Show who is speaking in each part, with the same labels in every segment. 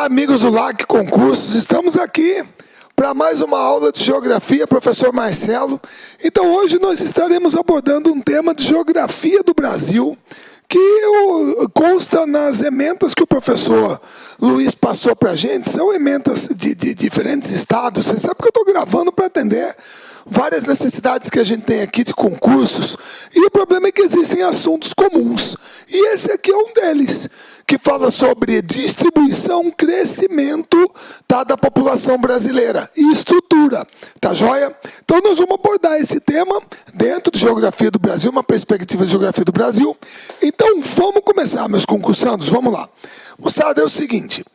Speaker 1: amigos do LAC Concursos, estamos aqui para mais uma aula de Geografia, professor Marcelo. Então hoje nós estaremos abordando um tema de Geografia do Brasil, que consta nas ementas que o professor Luiz passou para a gente. São ementas de diferentes estados. Você sabe que eu estou gravando para atender várias necessidades que a gente tem aqui de concursos, e o problema é que existem assuntos comuns, e esse aqui é um deles, que fala sobre distribuição, crescimento, tá, da população brasileira e estrutura, tá joia? Então nós vamos abordar esse tema dentro de Geografia do Brasil, uma perspectiva de Geografia do Brasil. Então vamos começar, meus concursandos, vamos lá. Moçada, é o seguinte: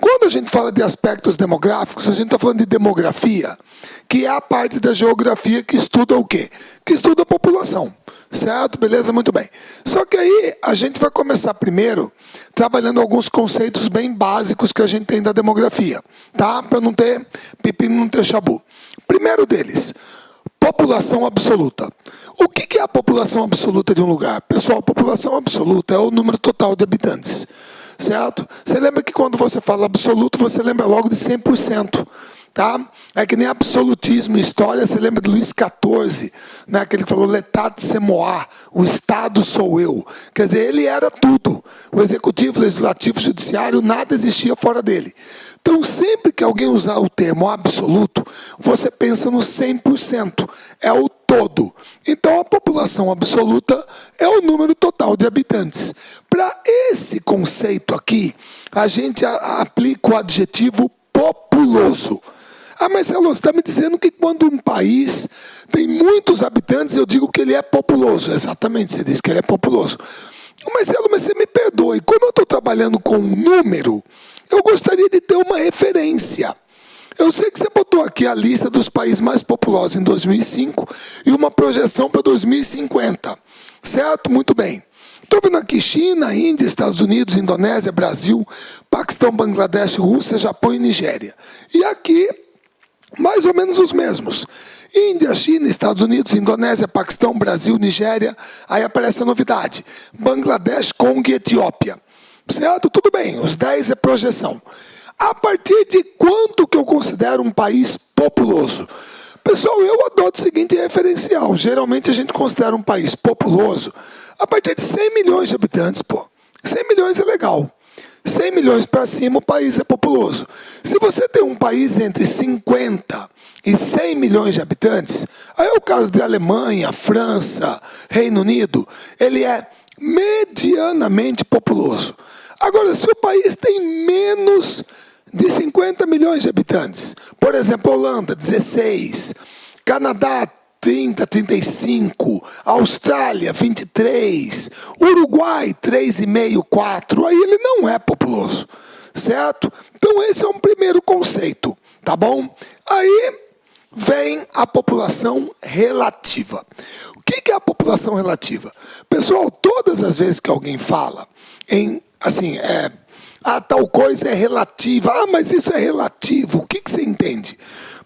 Speaker 1: quando a gente fala de aspectos demográficos, a gente está falando de demografia, que é a parte da geografia que estuda o quê? Que estuda a população, certo? Beleza? Muito bem. Só que aí a gente vai começar primeiro trabalhando alguns conceitos bem básicos que a gente tem da demografia, tá? Para não ter pepino, não ter chabu. Primeiro deles, população absoluta. O que é a população absoluta de um lugar? Pessoal, população absoluta é o número total de habitantes, certo? Você lembra que quando você fala absoluto, você lembra logo de 100%, tá? É que nem absolutismo em história, você lembra de Luís XIV, né? Aquele que falou l'état c'est moi, o Estado sou eu. Quer dizer, ele era tudo. O executivo, legislativo, judiciário, nada existia fora dele. Então, sempre que alguém usar o termo absoluto, você pensa no 100%, é o todo. Então, a população absoluta é o número total de habitantes. Para esse conceito aqui, a gente aplica o adjetivo populoso. Ah, Marcelo, você está me dizendo que quando um país tem muitos habitantes, eu digo que ele é populoso. Exatamente, você diz que ele é populoso. Marcelo, mas você me perdoe, como eu estou trabalhando com um número, eu gostaria de ter uma referência. Eu sei que você botou aqui a lista dos países mais populosos em 2005 e uma projeção para 2050. Certo? Muito bem. Estou vendo aqui China, Índia, Estados Unidos, Indonésia, Brasil, Paquistão, Bangladesh, Rússia, Japão e Nigéria. E aqui, mais ou menos os mesmos. Índia, China, Estados Unidos, Indonésia, Paquistão, Brasil, Nigéria. Aí aparece a novidade: Bangladesh, Congo e Etiópia. Certo? Tudo bem, os 10 é projeção. A partir de quanto que eu considero um país populoso? Pessoal, eu adoto o seguinte referencial. Geralmente a gente considera um país populoso a partir de 100 milhões de habitantes, pô. 100 milhões é legal. 100 milhões para cima o país é populoso. Se você tem um país entre 50 e 100 milhões de habitantes, aí é o caso de Alemanha, França, Reino Unido, ele é medianamente populoso. Agora, se o país tem menos de 50 milhões de habitantes, por exemplo, Holanda, 16, Canadá, 30, 35, Austrália, 23, Uruguai, 3,5, 4, aí ele não é populoso, certo? Então esse é um primeiro conceito, tá bom? Aí vem a população relativa. O que é a população relativa? Pessoal, todas as vezes que alguém fala em, assim, tal coisa é relativa. Ah, mas isso é relativo. O que você entende?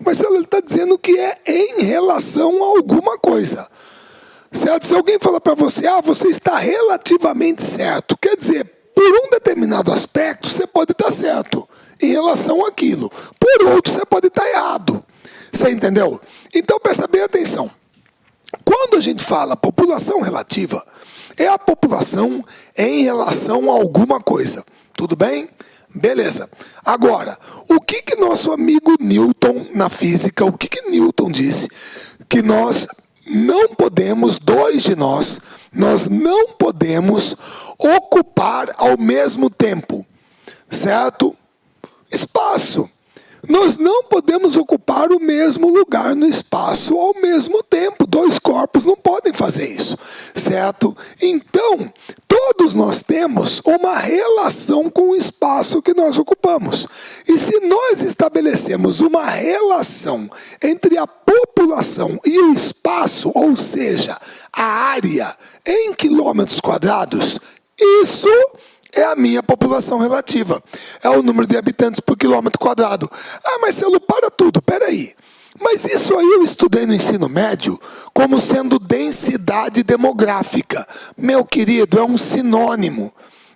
Speaker 1: Marcelo, ele está dizendo que é em relação a alguma coisa. Certo? Se alguém fala para você, você está relativamente certo, quer dizer, por um determinado aspecto, você pode estar certo em relação àquilo. Por outro, você pode estar errado. Você entendeu? Então, presta bem atenção. Quando a gente fala população relativa, é a população em relação a alguma coisa. Tudo bem? Beleza. Agora, o que nosso amigo Newton, na física, o que Newton disse? Que nós não podemos, dois de nós não podemos ocupar ao mesmo tempo, certo? Espaço. Nós não podemos ocupar o mesmo lugar no espaço ao mesmo tempo. Dois corpos não podem fazer isso, certo? Então, todos nós temos uma relação com o espaço que nós ocupamos. E se nós estabelecemos uma relação entre a população e o espaço, ou seja, a área em quilômetros quadrados, isso é a minha população relativa. É o número de habitantes por quilômetro quadrado. Ah, Marcelo, para tudo, peraí. Mas isso aí eu estudei no ensino médio como sendo densidade demográfica. Meu querido, é um sinônimo.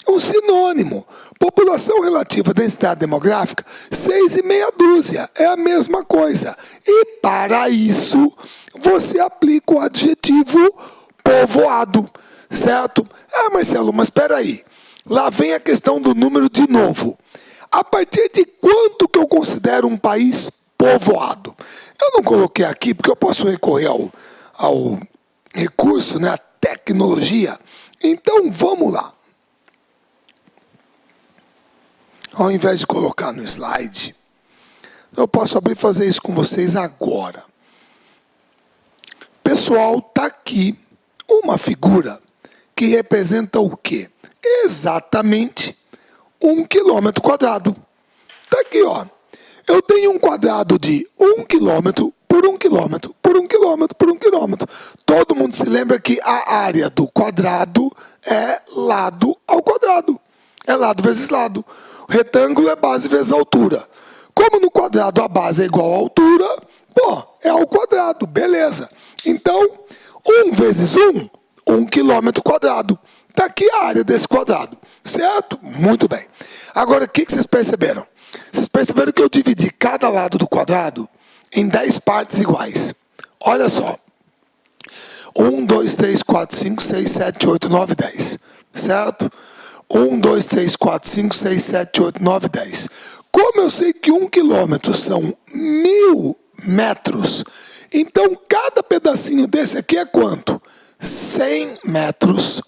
Speaker 1: um sinônimo. População relativa à densidade demográfica, 6,5 dúzia, é a mesma coisa. E para isso, você aplica o adjetivo povoado, certo? Ah, Marcelo, mas espera aí. Lá vem a questão do número de novo. A partir de quanto que eu considero um país povoado? Eu não coloquei aqui porque eu posso recorrer ao recurso, né, a tecnologia. Então, vamos lá. Ao invés de colocar no slide, eu posso abrir e fazer isso com vocês agora. Pessoal, está aqui uma figura que representa o quê? Exatamente 1 quilômetro quadrado. Está aqui, ó. Eu tenho um quadrado de 1 quilômetro por 1 quilômetro, por 1 quilômetro, por 1 quilômetro. Todo mundo se lembra que a área do quadrado é lado ao quadrado. É lado vezes lado. O retângulo é base vezes altura. Como no quadrado a base é igual à altura, pô, é ao quadrado, beleza. Então, 1 vezes 1, 1 quilômetro quadrado. Está aqui a área desse quadrado, certo? Muito bem. Agora, o que vocês perceberam? Vocês perceberam que eu dividi cada lado do quadrado em 10 partes iguais. Olha só. 1, 2, 3, 4, 5, 6, 7, 8, 9, 10. Certo? 1, 2, 3, 4, 5, 6, 7, 8, 9, 10. Como eu sei que 1 quilômetro são 1.000 metros, então cada pedacinho desse aqui é quanto? 100 metros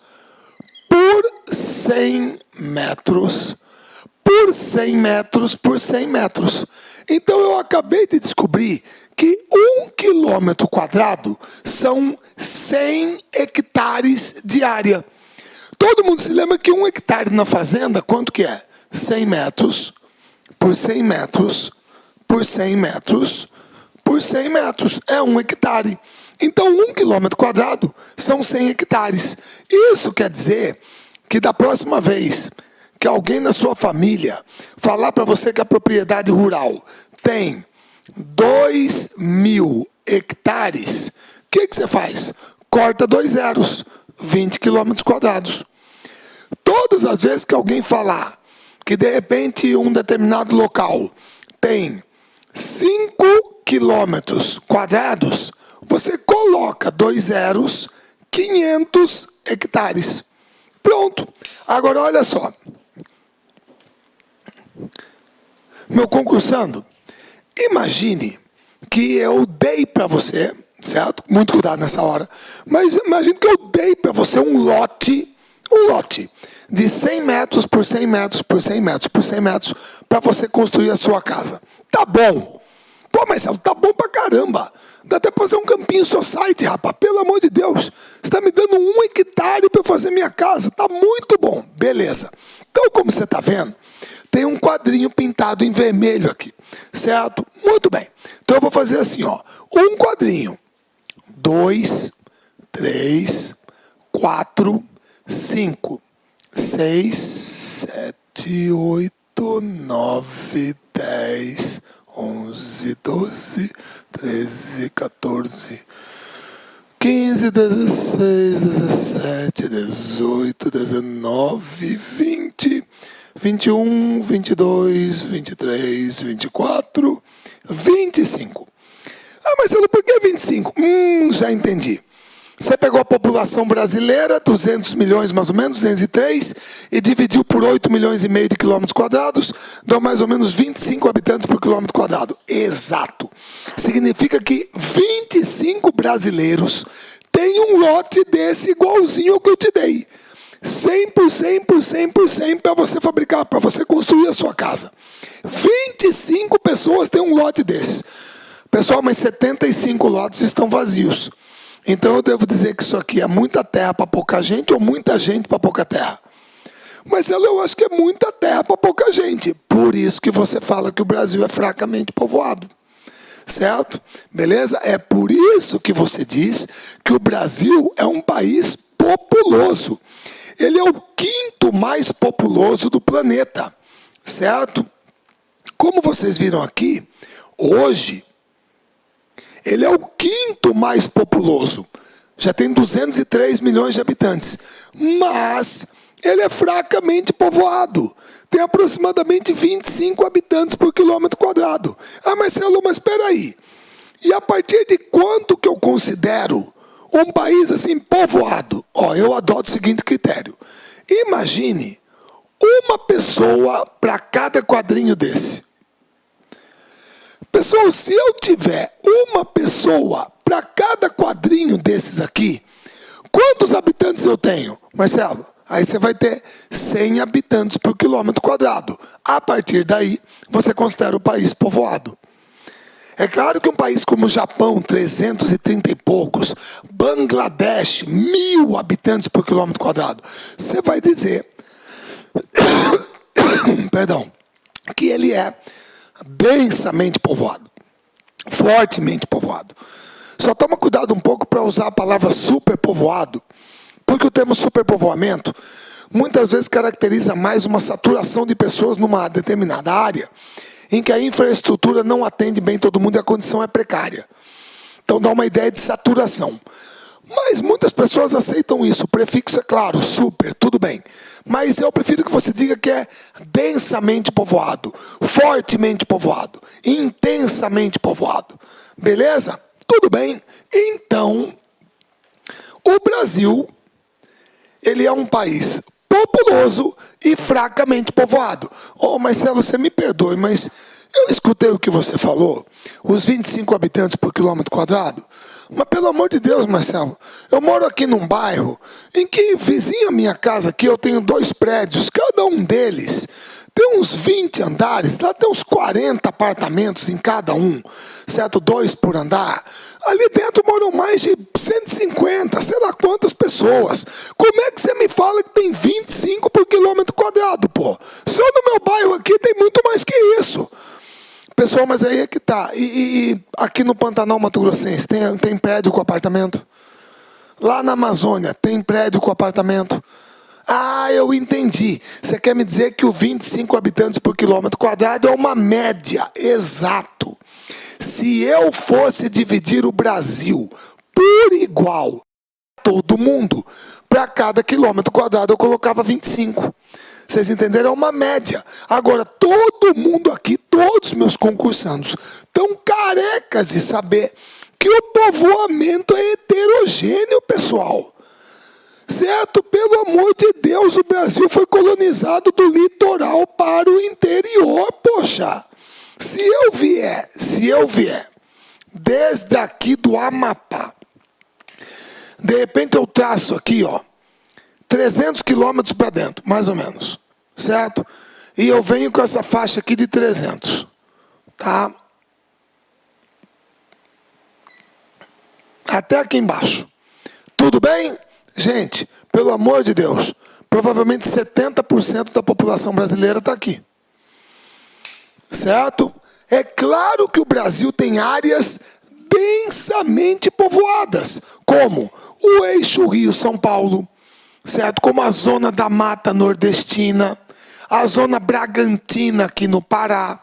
Speaker 1: por 100 metros por 100 metros por 100 metros. Então eu acabei de descobrir que 1 quilômetro quadrado são 100 hectares de área. Todo mundo se lembra que 1 hectare na fazenda, quanto que é? 100 metros por 100 metros por 100 metros por 100 metros. É 1 hectare. Então 1 quilômetro quadrado são 100 hectares. Isso quer dizer que da próxima vez que alguém na sua família falar para você que a propriedade rural tem 2.000 hectares, o que você faz? Corta 2 zeros, 20 quilômetros quadrados. Todas as vezes que alguém falar que de repente um determinado local tem 5 quilômetros quadrados, você coloca 2 zeros, 500 hectares. Pronto. Agora olha só. Meu concursando, imagine que eu dei para você, certo? Muito cuidado nessa hora. Mas imagine que eu dei para você um lote de 100 metros por 100 metros por 100 metros por 100 metros para você construir a sua casa. Tá bom. Pô, Marcelo, tá bom pra caramba. Dá até pra fazer um campinho society, rapaz. Pelo amor de Deus. Você está me dando 1 hectare para fazer minha casa. Tá muito bom. Beleza. Então, como você está vendo, tem um quadrinho pintado em vermelho aqui. Certo? Muito bem. Então, eu vou fazer assim, ó. Um quadrinho. 2, 3, 4, 5, 6, 7, 8, 9, 10, 11, 12, 13, 14, 15, 16, 17, 18, 19, 20, 21, 22, 23, 24, 25. Ah, Marcelo, por que 25? Já entendi. Você pegou a população brasileira, 200 milhões mais ou menos, 203, e dividiu por 8 milhões e meio de quilômetros quadrados, dá mais ou menos 25 habitantes por quilômetro quadrado. Exato. Significa que 25 brasileiros têm um lote desse igualzinho ao que eu te dei. 100 por 100 por 100 por 100 para você fabricar, para você construir a sua casa. 25 pessoas têm um lote desse. Pessoal, mas 75 lotes estão vazios. Então eu devo dizer que isso aqui é muita terra para pouca gente ou muita gente para pouca terra? Mas eu acho que é muita terra para pouca gente. Por isso que você fala que o Brasil é fracamente povoado. Certo? Beleza? É por isso que você diz que o Brasil é um país populoso. Ele é o 5º mais populoso do planeta. Certo? Como vocês viram aqui, hoje ele é o 5º mais populoso. Já tem 203 milhões de habitantes. Mas ele é fracamente povoado. Tem aproximadamente 25 habitantes por quilômetro quadrado. Ah, Marcelo, mas espera aí. E a partir de quanto que eu considero um país assim povoado? Eu adoto o seguinte critério. Imagine uma pessoa para cada quadrinho desse. Pessoal, se eu tiver uma pessoa para cada quadrinho desses aqui, quantos habitantes eu tenho? Marcelo, aí você vai ter 100 habitantes por quilômetro quadrado. A partir daí, você considera o país povoado. É claro que um país como o Japão, 330 e poucos, Bangladesh, 1.000 habitantes por quilômetro quadrado, você vai dizer perdão, que ele é densamente povoado, fortemente povoado. Só toma cuidado um pouco para usar a palavra superpovoado, porque o termo superpovoamento muitas vezes caracteriza mais uma saturação de pessoas numa determinada área, em que a infraestrutura não atende bem todo mundo e a condição é precária. Então dá uma ideia de saturação. Mas muitas pessoas aceitam isso, o prefixo é claro, super, tudo bem. Mas eu prefiro que você diga que é densamente povoado, fortemente povoado, intensamente povoado. Beleza? Tudo bem. Então, o Brasil, ele é um país populoso e fracamente povoado. Marcelo, você me perdoe, mas eu escutei o que você falou, os 25 habitantes por quilômetro quadrado. Mas pelo amor de Deus, Marcelo, eu moro aqui num bairro em que, vizinho à minha casa aqui, eu tenho 2 prédios, cada um deles tem uns 20 andares, lá tem uns 40 apartamentos em cada um, certo? 2 por andar. Ali dentro moram mais de 150, sei lá quantas pessoas. Como é que você me fala que tem 25 por quilômetro quadrado, pô? Só no meu bairro aqui tem muito mais que isso. Pessoal, mas aí é que tá. E aqui no Pantanal Mato Grossense tem prédio com apartamento? Lá na Amazônia tem prédio com apartamento? Ah, eu entendi. Você quer me dizer que o 25 habitantes por quilômetro quadrado é uma média? Exato. Se eu fosse dividir o Brasil por igual, todo mundo, para cada quilômetro quadrado eu colocava 25. Vocês entenderam? É uma média. Agora, todo mundo aqui, todos os meus concursandos, estão carecas de saber que o povoamento é heterogêneo, pessoal. Certo? Pelo amor de Deus, o Brasil foi colonizado do litoral para o interior, poxa. Se eu vier desde aqui do Amapá, de repente eu traço aqui, 300 quilômetros para dentro, mais ou menos, certo? E eu venho com essa faixa aqui de 300, tá? Até aqui embaixo. Tudo bem? Gente, pelo amor de Deus, provavelmente 70% da população brasileira está aqui. Certo? É claro que o Brasil tem áreas densamente povoadas, como o eixo Rio-São Paulo, certo? Como a zona da Mata Nordestina, a zona Bragantina aqui no Pará,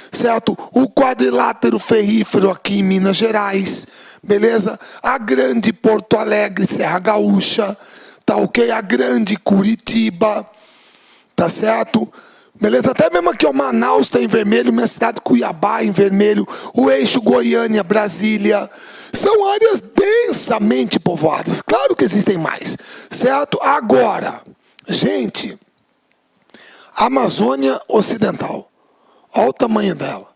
Speaker 1: certo? O quadrilátero ferrífero aqui em Minas Gerais, beleza? A grande Porto Alegre, Serra Gaúcha, tá ok? A grande Curitiba, tá certo? Beleza? Até mesmo aqui, Manaus está em vermelho, minha cidade Cuiabá em vermelho, o eixo Goiânia, Brasília. São áreas densamente povoadas. Claro que existem mais, certo? Agora, gente, Amazônia Ocidental. Olha o tamanho dela.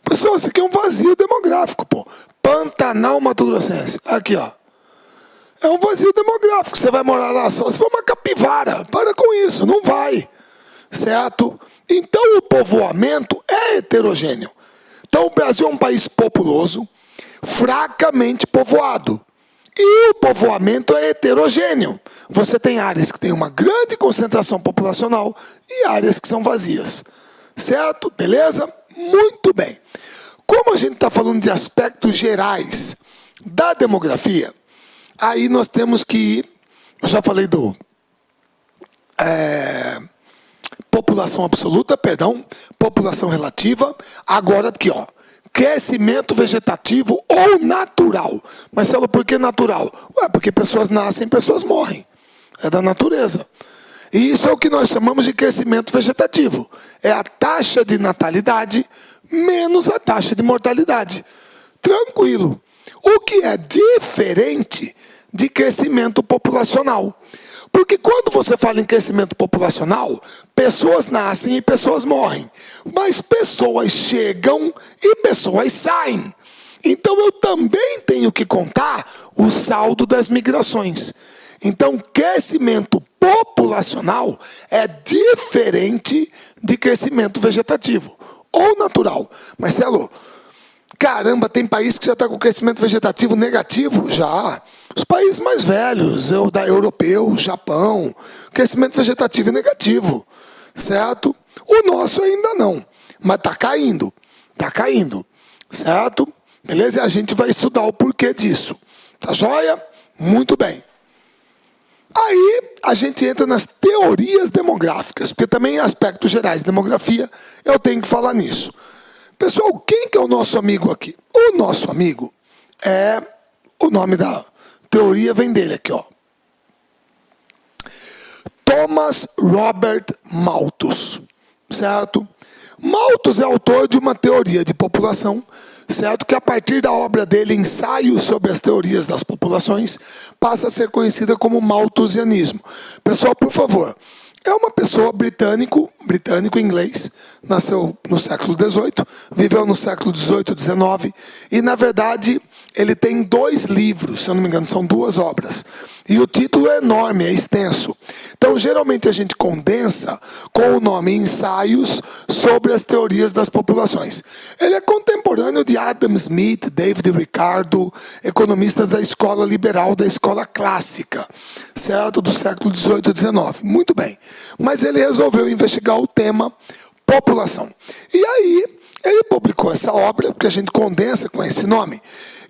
Speaker 1: Pessoal, isso aqui é um vazio demográfico, pô. Pantanal Mato Grossense. Aqui, ó. É um vazio demográfico. Você vai morar lá só se for uma capivara. Para com isso, não vai. Certo? Então o povoamento é heterogêneo. Então o Brasil é um país populoso, fracamente povoado. E o povoamento é heterogêneo. Você tem áreas que têm uma grande concentração populacional e áreas que são vazias. Certo? Beleza? Muito bem. Como a gente está falando de aspectos gerais da demografia, aí nós temos que ir, eu já falei do população absoluta, população relativa, agora aqui, ó, crescimento vegetativo ou natural. Marcelo, por que natural? Porque pessoas nascem, pessoas morrem. É da natureza. E isso é o que nós chamamos de crescimento vegetativo. É a taxa de natalidade menos a taxa de mortalidade. Tranquilo. O que é diferente de crescimento populacional. Porque quando você fala em crescimento populacional, pessoas nascem e pessoas morrem. Mas pessoas chegam e pessoas saem. Então eu também tenho que contar o saldo das migrações. Então crescimento populacional é diferente de crescimento vegetativo ou natural. Marcelo, caramba, tem país que já está com crescimento vegetativo negativo? Já. Os países mais velhos, europeu, Japão, crescimento vegetativo é negativo, certo? O nosso ainda não, mas está caindo, certo? Beleza? E a gente vai estudar o porquê disso, tá joia? Muito bem. Aí a gente entra nas teorias demográficas, porque também em aspectos gerais de demografia eu tenho que falar nisso. Pessoal, quem que é o nosso amigo aqui? O nosso amigo é, o nome da teoria vem dele aqui, ó. Thomas Robert Malthus, certo? Malthus é autor de uma teoria de população, certo? Que a partir da obra dele, Ensaios sobre as Teorias das Populações, passa a ser conhecida como malthusianismo. Pessoal, por favor, é uma pessoa britânico inglês, nasceu no século XVIII, viveu no século XVIII, XIX, e na verdade ele tem 2 livros, se eu não me engano, são 2 obras. E o título é enorme, é extenso. Então, geralmente a gente condensa com o nome Ensaios sobre as Teorias das Populações. Ele é contemporâneo de Adam Smith, David Ricardo, economistas da escola liberal, da escola clássica, certo? Do século XVIII e XIX. Muito bem. Mas ele resolveu investigar o tema população. E aí, ele publicou essa obra, que a gente condensa com esse nome,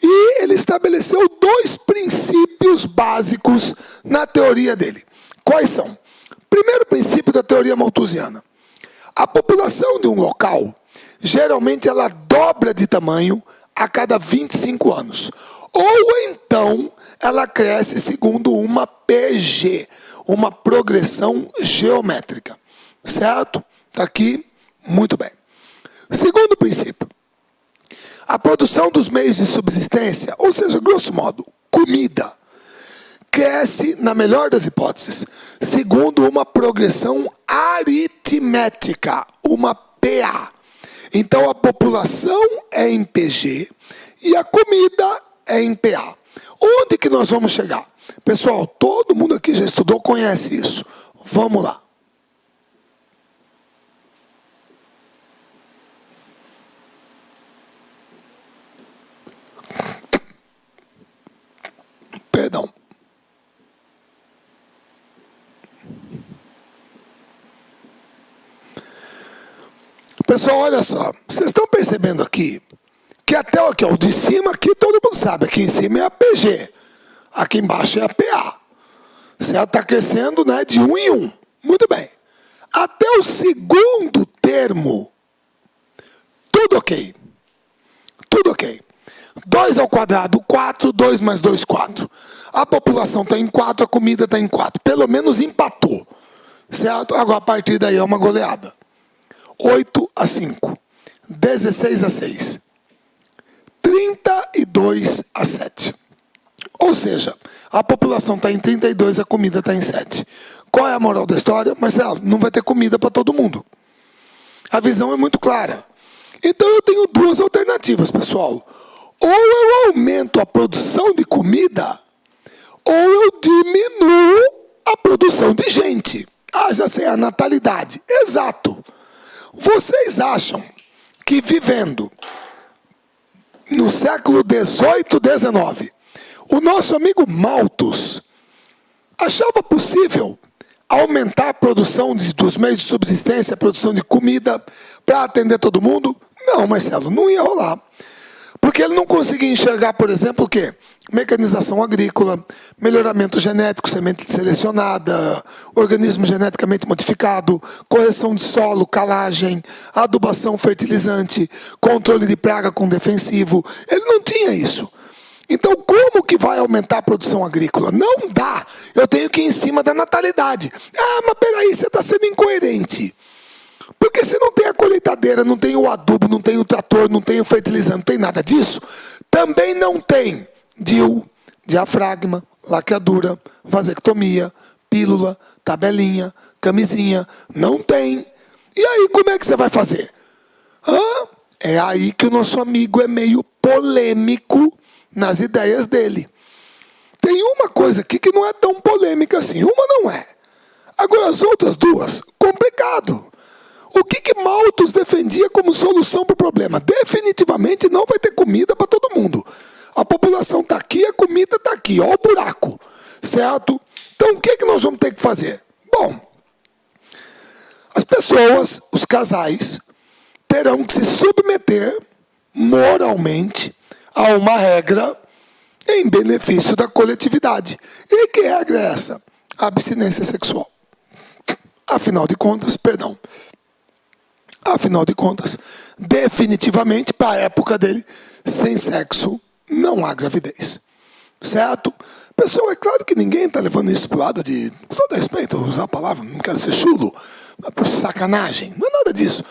Speaker 1: e ele estabeleceu 2 princípios básicos na teoria dele. Quais são? Primeiro princípio da teoria malthusiana. A população de um local, geralmente ela dobra de tamanho a cada 25 anos. Ou então, ela cresce segundo uma PG, uma progressão geométrica. Certo? Está aqui, muito bem. Segundo princípio. A produção dos meios de subsistência, ou seja, grosso modo, comida, cresce, na melhor das hipóteses, segundo uma progressão aritmética, uma PA. Então a população é em PG e a comida é em PA. Onde que nós vamos chegar? Pessoal, todo mundo aqui já estudou, conhece isso. Vamos lá. Perdão. Pessoal, olha só. Vocês estão percebendo aqui que até aqui, ó, de cima aqui todo mundo sabe. Aqui em cima é a PG. Aqui embaixo é a PA. Certo? Está crescendo, né, de 1 em 1. Muito bem. Até o segundo termo, tudo ok. Tudo ok. 2 ao quadrado, 4, 2 mais 2, 4. A população está em 4, a comida está em 4. Pelo menos empatou. Certo? Agora, a partir daí é uma goleada. 8 a 5. 16 a 6. 32 a 7. Ou seja, a população está em 32, a comida está em 7. Qual é a moral da história? Marcelo, não vai ter comida para todo mundo. A visão é muito clara. Então eu tenho 2 alternativas, pessoal. Ou eu aumento a produção de comida, ou eu diminuo a produção de gente. Ah, já sei, a natalidade. Exato. Vocês acham que vivendo no século XVIII, XIX, o nosso amigo Malthus achava possível aumentar a produção dos meios de subsistência, a produção de comida para atender todo mundo? Não, Marcelo, não ia rolar. Porque ele não conseguia enxergar, por exemplo, o quê? Mecanização agrícola, melhoramento genético, semente selecionada, organismo geneticamente modificado, correção de solo, calagem, adubação fertilizante, controle de praga com defensivo. Ele não tinha isso. Então, como que vai aumentar a produção agrícola? Não dá. Eu tenho que ir em cima da natalidade. Ah, mas peraí, você está sendo incoerente. Porque se não tem a colheitadeira, não tem o adubo, não tem o trator, não tem o fertilizante, não tem nada disso, também não tem DIU, diafragma, laqueadura, vasectomia, pílula, tabelinha, camisinha. Não tem. E aí, como é que você vai fazer? É aí que o nosso amigo é meio polêmico nas ideias dele. Tem uma coisa aqui que não é tão polêmica assim. Uma não é. Agora, as outras duas, complicado. O que Malthus defendia como solução para o problema? Definitivamente não vai ter comida para todo mundo. A população está aqui, a comida está aqui. Olha o buraco. Certo? Então, o que nós vamos ter que fazer? Bom, as pessoas, os casais, terão que se submeter moralmente a uma regra em benefício da coletividade. E que regra é essa? A abstinência sexual. Afinal de contas, definitivamente, para a época dele, sem sexo não há gravidez. Certo? Pessoal, é claro que ninguém está levando isso para o lado de, com todo respeito, usar a palavra, não quero ser chulo, mas por sacanagem. Não é nada disso.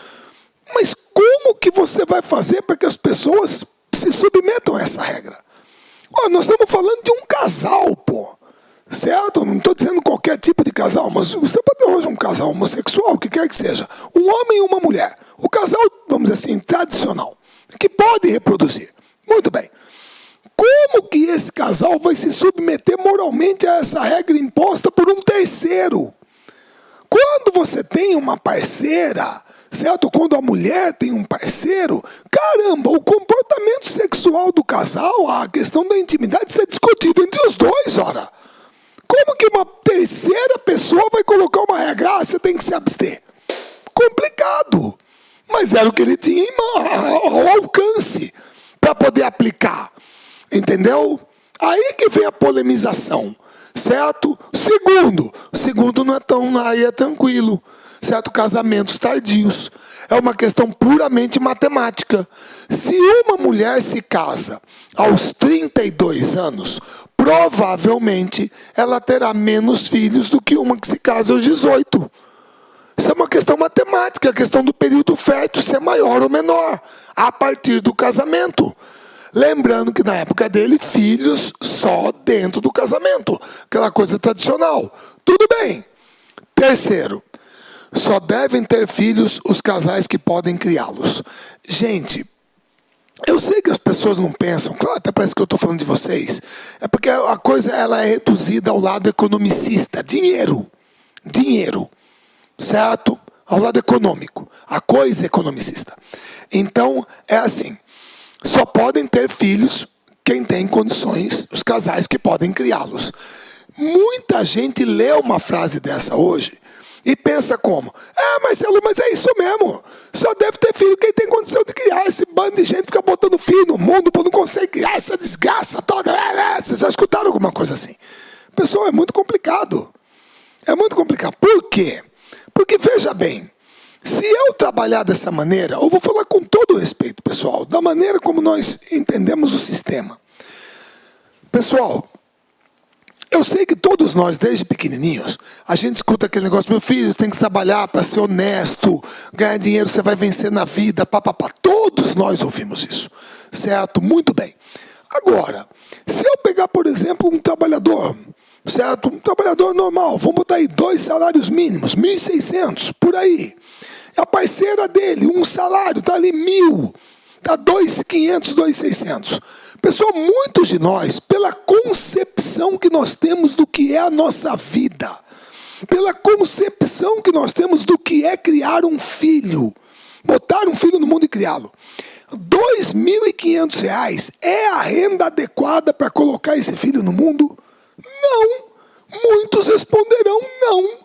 Speaker 1: Mas como que você vai fazer para que as pessoas se submetam a essa regra? Nós estamos falando de um casal, pô. Certo? Não estou dizendo qualquer tipo de casal, mas você pode ter hoje um casal homossexual, o que quer que seja. Um homem e uma mulher. O casal, vamos dizer assim, tradicional, que pode reproduzir. Muito bem. Como que esse casal vai se submeter moralmente a essa regra imposta por um terceiro? Quando você tem uma parceira, certo? Quando a mulher tem um parceiro, caramba, o comportamento sexual do casal, a questão da intimidade, isso é discutido entre os dois, ora. Como que uma terceira pessoa vai colocar uma regra? Você tem que se abster. Complicado. Mas era o que ele tinha ao alcance para poder aplicar. Entendeu? Aí que vem a polemização. Certo? Segundo não é tão, aí é tranquilo. Certo? Casamentos tardios. É uma questão puramente matemática. Se uma mulher se casa aos 32 anos, provavelmente ela terá menos filhos do que uma que se casa aos 18. Isso é uma questão matemática, a questão do período fértil ser maior ou menor, a partir do casamento. Lembrando que na época dele, filhos só dentro do casamento, aquela coisa tradicional. Tudo bem. Terceiro, só devem ter filhos os casais que podem criá-los. Gente, eu sei que as pessoas não pensam, claro, até parece que eu estou falando de vocês, é porque a coisa ela é reduzida ao lado economicista, dinheiro, certo? Ao lado econômico, a coisa é economicista. Então, é assim, só podem ter filhos quem tem condições, os casais que podem criá-los. Muita gente lê uma frase dessa hoje e pensa como? Marcelo, mas é isso mesmo. Só deve ter filho quem tem condição de criar. Esse bando de gente fica botando filho no mundo porque não consegue criar essa desgraça toda. Vocês já escutaram alguma coisa assim? Pessoal, é muito complicado. É muito complicado. Por quê? Porque, veja bem, se eu trabalhar dessa maneira, eu vou falar com todo respeito, pessoal, da maneira como nós entendemos o sistema. Pessoal, eu sei que todos nós, desde pequenininhos, a gente escuta aquele negócio, meu filho, você tem que trabalhar para ser honesto, ganhar dinheiro, você vai vencer na vida, papapá. Todos nós ouvimos isso, certo? Muito bem. Agora, se eu pegar, por exemplo, um trabalhador, certo? Um trabalhador normal, vamos botar aí 2 salários mínimos, 1.600, por aí. A parceira dele, um salário, está ali 1.000, está 2.500, 2.600. Pessoal, muitos de nós, pela concepção que nós temos do que é a nossa vida, pela concepção que nós temos do que é criar um filho, botar um filho no mundo e criá-lo, R$2.500 é a renda adequada para colocar esse filho no mundo? Não. Muitos responderão não.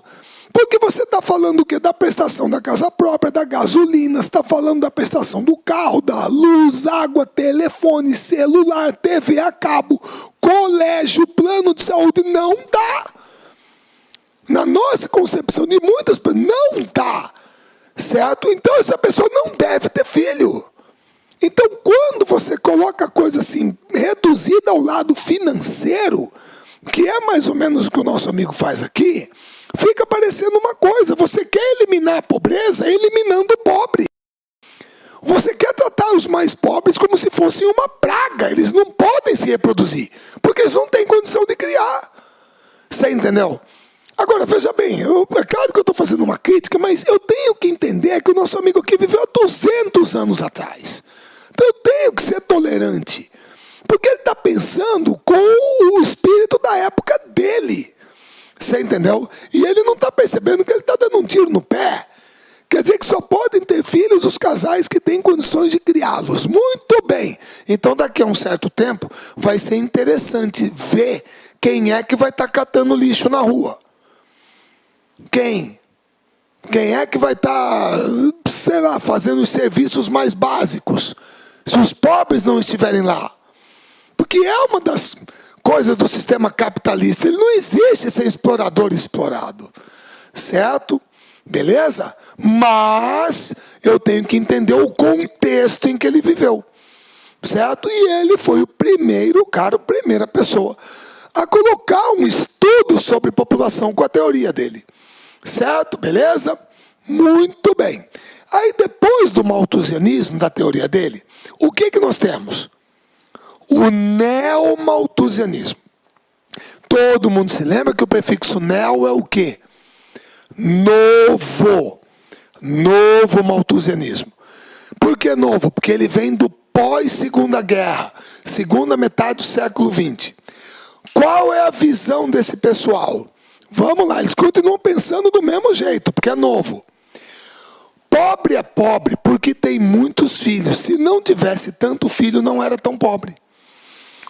Speaker 1: Porque você está falando o quê? Da prestação da casa própria, da gasolina, você está falando da prestação do carro, da luz, água, telefone, celular, TV a cabo, colégio, plano de saúde. Não dá. Na nossa concepção de muitas pessoas, não dá. Certo? Então essa pessoa não deve ter filho. Então quando você coloca a coisa assim, reduzida ao lado financeiro, que é mais ou menos o que o nosso amigo faz aqui, fica parecendo uma coisa. Você quer eliminar a pobreza eliminando o pobre. Você quer tratar os mais pobres como se fossem uma praga. Eles não podem se reproduzir, porque eles não têm condição de criar. Você entendeu? Agora, veja bem, é claro que eu estou fazendo uma crítica, mas eu tenho que entender que o nosso amigo aqui viveu há 200 anos atrás. Então eu tenho que ser tolerante, porque ele está pensando com o espírito da época dele. Você entendeu? E ele não está percebendo que ele está dando um tiro no pé. Quer dizer que só podem ter filhos os casais que têm condições de criá-los. Muito bem. Então daqui a um certo tempo vai ser interessante ver quem é que vai estar catando lixo na rua. Quem? Quem é que vai estar, sei lá, fazendo os serviços mais básicos? Se os pobres não estiverem lá. Porque é uma das coisas do sistema capitalista. Ele não existe sem explorador e explorado. Certo? Beleza? Mas eu tenho que entender o contexto em que ele viveu. Certo? E ele foi o primeiro cara, a primeira pessoa a colocar um estudo sobre população com a teoria dele. Certo? Beleza? Muito bem. Aí depois do malthusianismo, da teoria dele, o que nós temos? O neomalthusianismo. Todo mundo se lembra que o prefixo neo é o quê? Novo. Novo malthusianismo. Por que novo? Porque ele vem do pós-segunda guerra, segunda metade do século XX. Qual é a visão desse pessoal? Vamos lá, eles continuam pensando do mesmo jeito, porque é novo. Pobre é pobre porque tem muitos filhos. Se não tivesse tanto filho, não era tão pobre.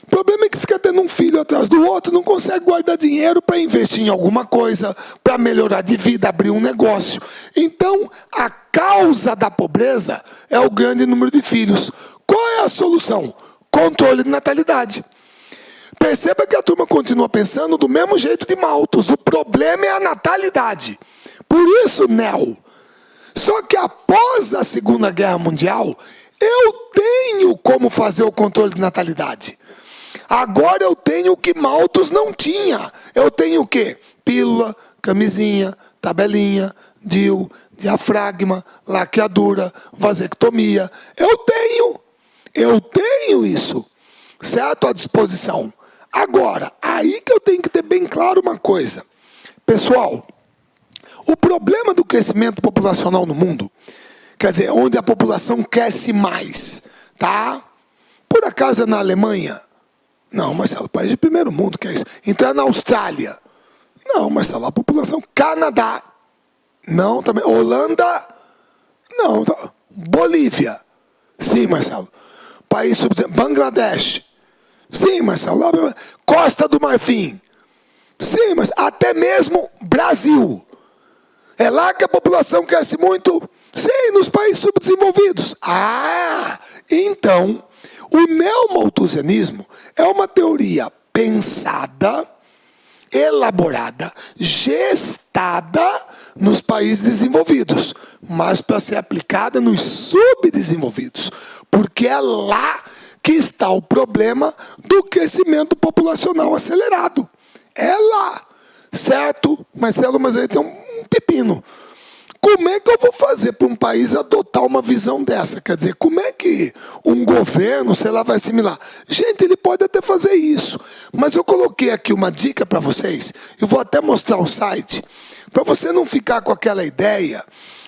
Speaker 1: O problema é que fica tendo um filho atrás do outro, não consegue guardar dinheiro para investir em alguma coisa, para melhorar de vida, abrir um negócio. Então, a causa da pobreza é o grande número de filhos. Qual é a solução? Controle de natalidade. Perceba que a turma continua pensando do mesmo jeito de Malthus. O problema é a natalidade. Por isso, neo. Só que após a Segunda Guerra Mundial, eu tenho como fazer o controle de natalidade. Agora eu tenho o que Malthus não tinha. Eu tenho o quê? Pílula, camisinha, tabelinha, DIU, diafragma, laqueadura, vasectomia. Eu tenho isso, certo? À disposição. Agora, aí que eu tenho que ter bem claro uma coisa. Pessoal, o problema do crescimento populacional no mundo, quer dizer, onde a população cresce mais, tá? Por acaso é na Alemanha? Não, Marcelo, país de primeiro mundo, que é isso? Então é na Austrália? Não, Marcelo, a população... Canadá? Não, também. Holanda? Não. Bolívia? Sim, Marcelo. País subdesenvolvido. Bangladesh? Sim, Marcelo. Costa do Marfim? Sim, mas até mesmo Brasil. É lá que a população cresce muito? Sim, nos países subdesenvolvidos. Então, o neomalthusianismo é uma teoria pensada, elaborada, gestada nos países desenvolvidos, mas para ser aplicada nos subdesenvolvidos, porque é lá que está o problema do crescimento populacional acelerado. É lá, certo? Marcelo, mas aí tem um pepino. Como é que eu vou fazer para um país adotar uma visão dessa? Quer dizer, como é que um governo, sei lá, vai assimilar? Gente, ele pode até fazer isso. Mas eu coloquei aqui uma dica para vocês. Eu vou até mostrar o site. Para você não ficar com aquela ideia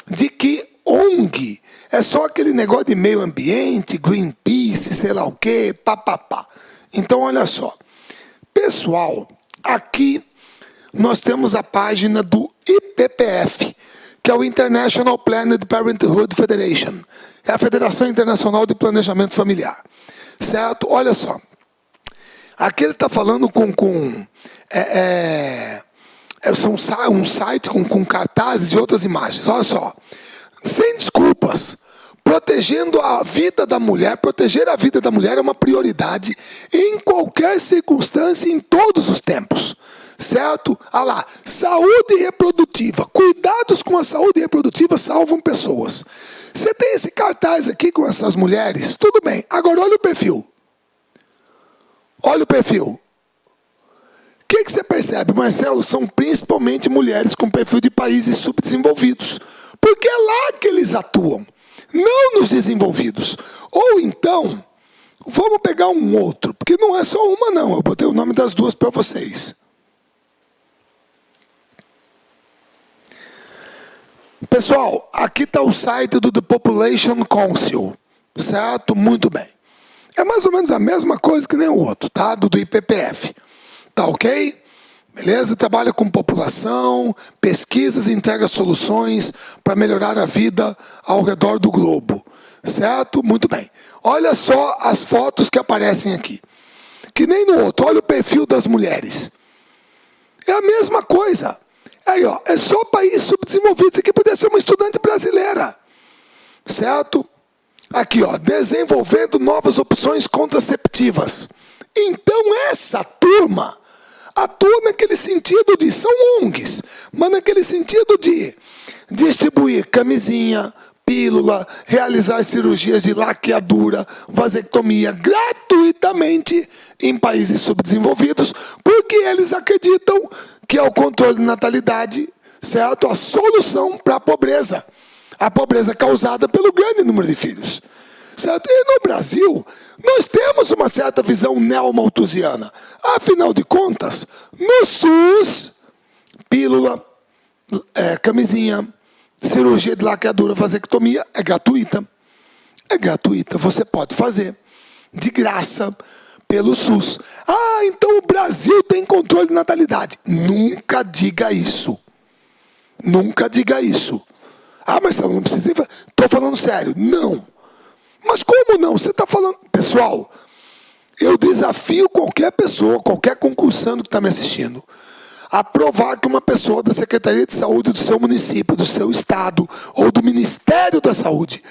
Speaker 1: de que ONG é só aquele negócio de meio ambiente, Greenpeace, sei lá o quê, papapá. Então, olha só. Pessoal, aqui nós temos a página do IPPF, que é o International Planned Parenthood Federation. É a Federação Internacional de Planejamento Familiar. Certo? Olha só. Aqui ele está falando um site com cartazes e outras imagens. Olha só. Sem desculpas. Protegendo a vida da mulher, proteger a vida da mulher é uma prioridade em qualquer circunstância, em todos os tempos. certo? Ah lá, saúde reprodutiva. Cuidados com a saúde reprodutiva salvam pessoas. Você tem esse cartaz aqui com essas mulheres, tudo bem. Agora olha o perfil. Olha o perfil. O que você percebe, Marcelo? São principalmente mulheres com perfil de países subdesenvolvidos. Porque é lá que eles atuam, não nos desenvolvidos. Ou então, vamos pegar um outro, porque não é só uma não, eu botei o nome das duas para vocês. Pessoal, aqui está o site do The Population Council, certo? Muito bem. É mais ou menos a mesma coisa que nem o outro, tá? Do IPPF. Tá ok? Beleza? Trabalha com população, pesquisas e entrega soluções para melhorar a vida ao redor do globo. Certo? Muito bem. Olha só as fotos que aparecem aqui. Que nem no outro. Olha o perfil das mulheres. É a mesma coisa. Aí, ó, é só país subdesenvolvido. Isso aqui poderia ser uma estudante brasileira. Certo? Aqui, ó, desenvolvendo novas opções contraceptivas. Então, essa turma atua naquele sentido de, são ONGs, mas naquele sentido de distribuir camisinha, pílula, realizar cirurgias de laqueadura, vasectomia gratuitamente em países subdesenvolvidos, porque eles acreditam que é o controle de natalidade, certo? A solução para a pobreza causada pelo grande número de filhos. Certo? E no Brasil, nós temos uma certa visão neomalthusiana. Afinal de contas, no SUS, pílula, camisinha, cirurgia de laqueadura, vasectomia, é gratuita. É gratuita, você pode fazer de graça pelo SUS. Ah, então o Brasil tem controle de natalidade. Nunca diga isso. Nunca diga isso. Ah, mas eu não precisa... Estou falando sério. Não. Mas como não? Você está falando... Pessoal, eu desafio qualquer pessoa, qualquer concursando que está me assistindo, a provar que uma pessoa da Secretaria de Saúde do seu município, do seu estado, ou do Ministério da Saúde,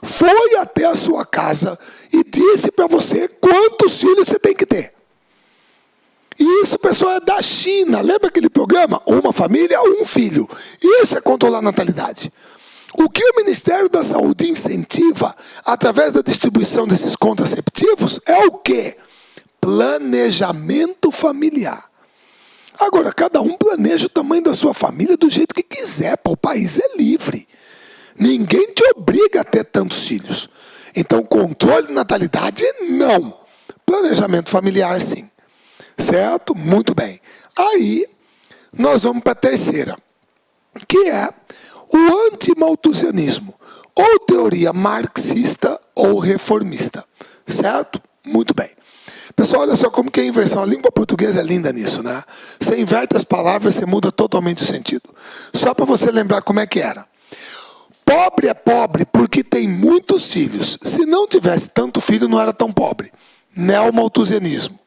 Speaker 1: foi até a sua casa e disse para você quantos filhos você tem que ter. E isso, pessoal, é da China. Lembra aquele programa? Uma família, um filho. Isso é controlar a natalidade. O que o Ministério da Saúde incentiva, através da distribuição desses contraceptivos, é o quê? Planejamento familiar. Agora, cada um planeja o tamanho da sua família do jeito que quiser. Pô, o país é livre. Ninguém te obriga a ter tantos filhos. Então, controle de natalidade, não. Planejamento familiar, sim. Certo? Muito bem. Aí, nós vamos para a terceira, que é o antimalthusianismo, ou teoria marxista ou reformista. Certo? Muito bem. Pessoal, olha só como que é a inversão. A língua portuguesa é linda nisso, né? Você inverte as palavras, você muda totalmente o sentido. Só para você lembrar como é que era. Pobre é pobre porque tem muitos filhos. Se não tivesse tanto filho, não era tão pobre. Neomalthusianismo.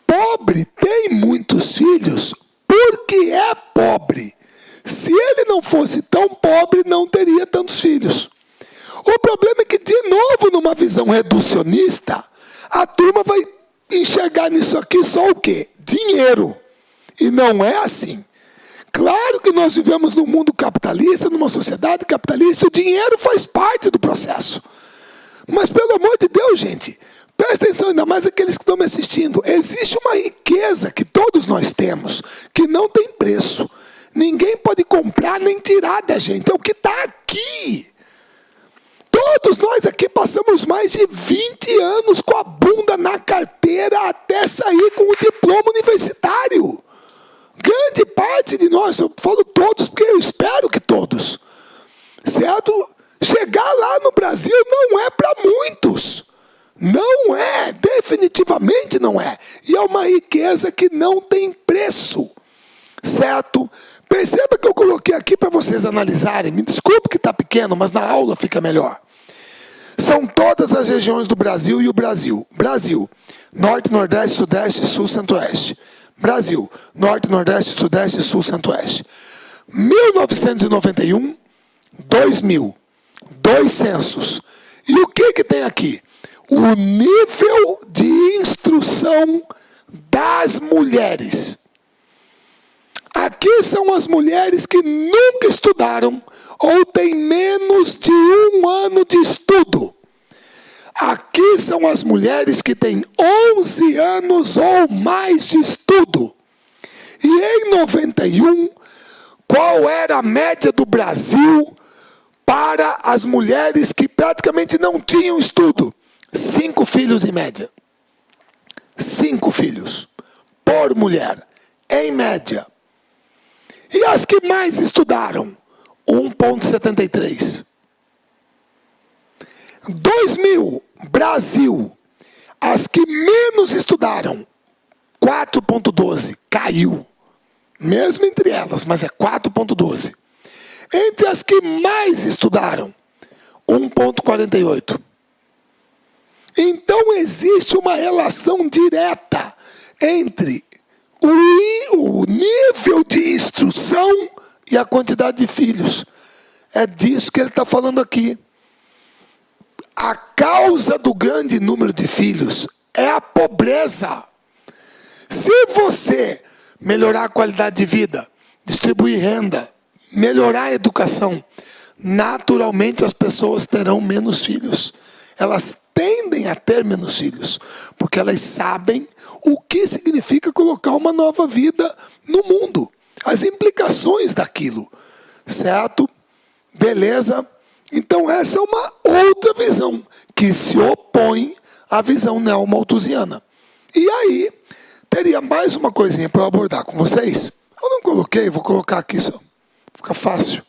Speaker 1: Pobre tem muitos filhos porque é pobre. Se ele não fosse tão pobre, não teria tantos filhos. O problema é que, de novo, numa visão reducionista, a turma vai enxergar nisso aqui só o quê? Dinheiro. E não é assim. Claro que nós vivemos num mundo capitalista, numa sociedade capitalista, o dinheiro faz parte do processo. Mas, pelo amor de Deus, gente, presta atenção, ainda mais aqueles que estão me assistindo. Existe uma riqueza que todos nós temos, que não tem preço. Ninguém pode comprar nem tirar da gente. É o que está aqui. Todos nós aqui passamos mais de 20 anos com a bunda na carteira até sair com o diploma universitário. Grande parte de nós, eu falo todos porque eu espero que todos. Certo? Chegar lá no Brasil não é para muitos. Não é, definitivamente não é. E é uma riqueza que não tem preço. Certo? Perceba que eu coloquei aqui para vocês analisarem. Me desculpe que está pequeno, mas na aula fica melhor. São todas as regiões do Brasil e o Brasil. Brasil, Norte, Nordeste, Sudeste, Sul, Centro-Oeste. Brasil, Norte, Nordeste, Sudeste, Sul, Centro-Oeste. 1991, 2000. 2 censos. E o que tem aqui? O nível de instrução das mulheres. Aqui são as mulheres que nunca estudaram ou têm menos de 1 ano de estudo. Aqui são as mulheres que têm 11 anos ou mais de estudo. E em 91, qual era a média do Brasil para as mulheres que praticamente não tinham estudo? 5 filhos em média. 5 filhos por mulher, em média. E as que mais estudaram? 1,73. 2000, Brasil. As que menos estudaram, 4,12. Caiu. Mesmo entre elas, mas é 4,12. Entre as que mais estudaram, 1,48. Então existe uma relação direta entre o nível de instrução e a quantidade de filhos. É disso que ele está falando aqui. A causa do grande número de filhos é a pobreza. Se você melhorar a qualidade de vida, distribuir renda, melhorar a educação, naturalmente as pessoas terão menos filhos. Elas tendem a ter menos filhos, porque elas sabem o que significa colocar uma nova vida no mundo. As implicações daquilo, certo? Beleza? Então essa é uma outra visão que se opõe à visão neomalthusiana. E aí, teria mais uma coisinha para eu abordar com vocês. Eu não coloquei, vou colocar aqui só. Fica fácil.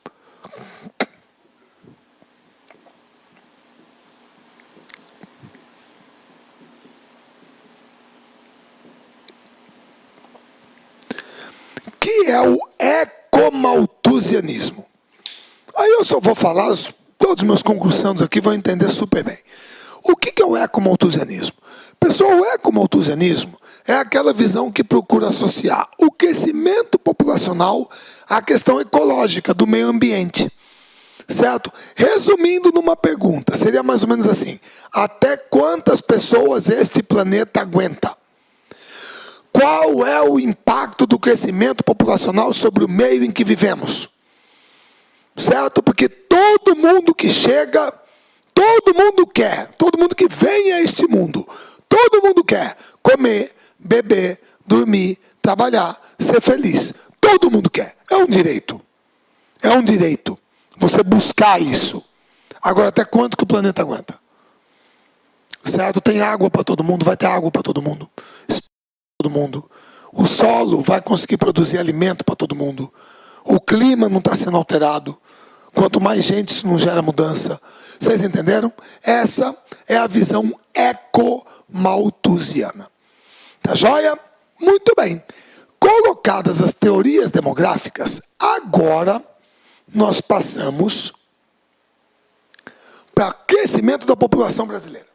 Speaker 1: Que é o ecomalthusianismo. Aí eu só vou falar, todos os meus concursandos aqui vão entender super bem. O que é o ecomalthusianismo? Pessoal, o ecomalthusianismo é aquela visão que procura associar o crescimento populacional à questão ecológica do meio ambiente. Certo? Resumindo numa pergunta, seria mais ou menos assim: até quantas pessoas este planeta aguenta? Qual é o impacto do crescimento populacional sobre o meio em que vivemos? Certo? Porque todo mundo que chega, todo mundo quer, todo mundo que vem a este mundo, todo mundo quer comer, beber, dormir, trabalhar, ser feliz. Todo mundo quer. É um direito. É um direito você buscar isso. Agora, até quanto que o planeta aguenta? Certo? Tem água para todo mundo, vai ter água para todo mundo. Todo mundo. O solo vai conseguir produzir alimento para todo mundo. O clima não está sendo alterado. Quanto mais gente, isso não gera mudança. Vocês entenderam? Essa é a visão ecomalthusiana. Tá joia? Muito bem. Colocadas as teorias demográficas, agora nós passamos para o crescimento da população brasileira.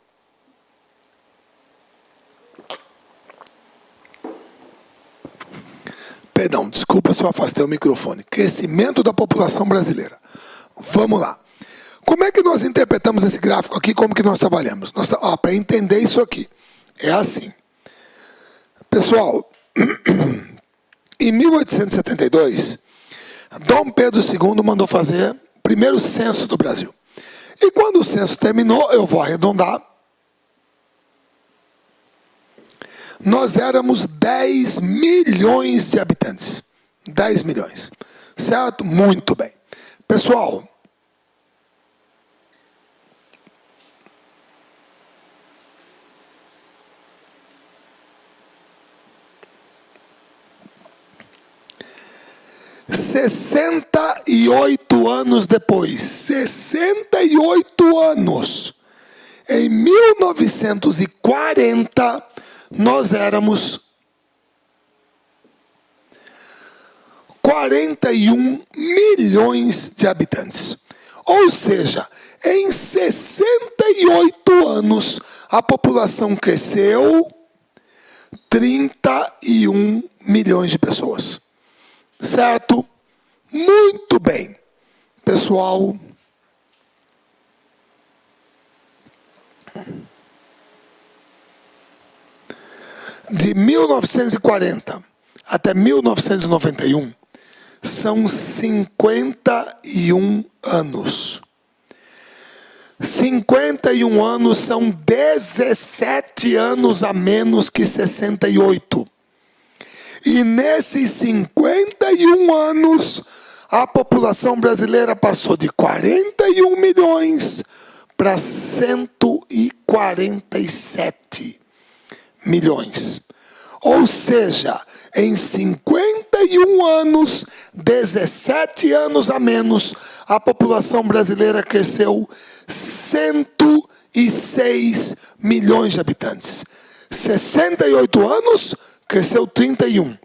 Speaker 1: Perdão, desculpa se eu afastei o microfone. Crescimento da população brasileira. Vamos lá. Como é que nós interpretamos esse gráfico aqui? Como que nós trabalhamos? Para entender isso aqui, é assim. Pessoal, em 1872, Dom Pedro II mandou fazer o primeiro censo do Brasil. E quando o censo terminou, eu vou arredondar, nós éramos 10 milhões de habitantes. 10 milhões. Certo? Muito bem. Pessoal, anos depois, 68 anos, em 1940, nós éramos 41 milhões de habitantes. Ou seja, em 68 anos, a população cresceu 31 milhões de pessoas. Certo? Muito bem. Pessoal, de 1940 até 1991, são 51 anos. 51 anos são 17 anos a menos que 68. E nesses 51 anos, a população brasileira passou de 41 milhões para 147 milhões. Ou seja, em 51 anos, 17 anos a menos, a população brasileira cresceu 106 milhões de habitantes. 68 anos, cresceu 31.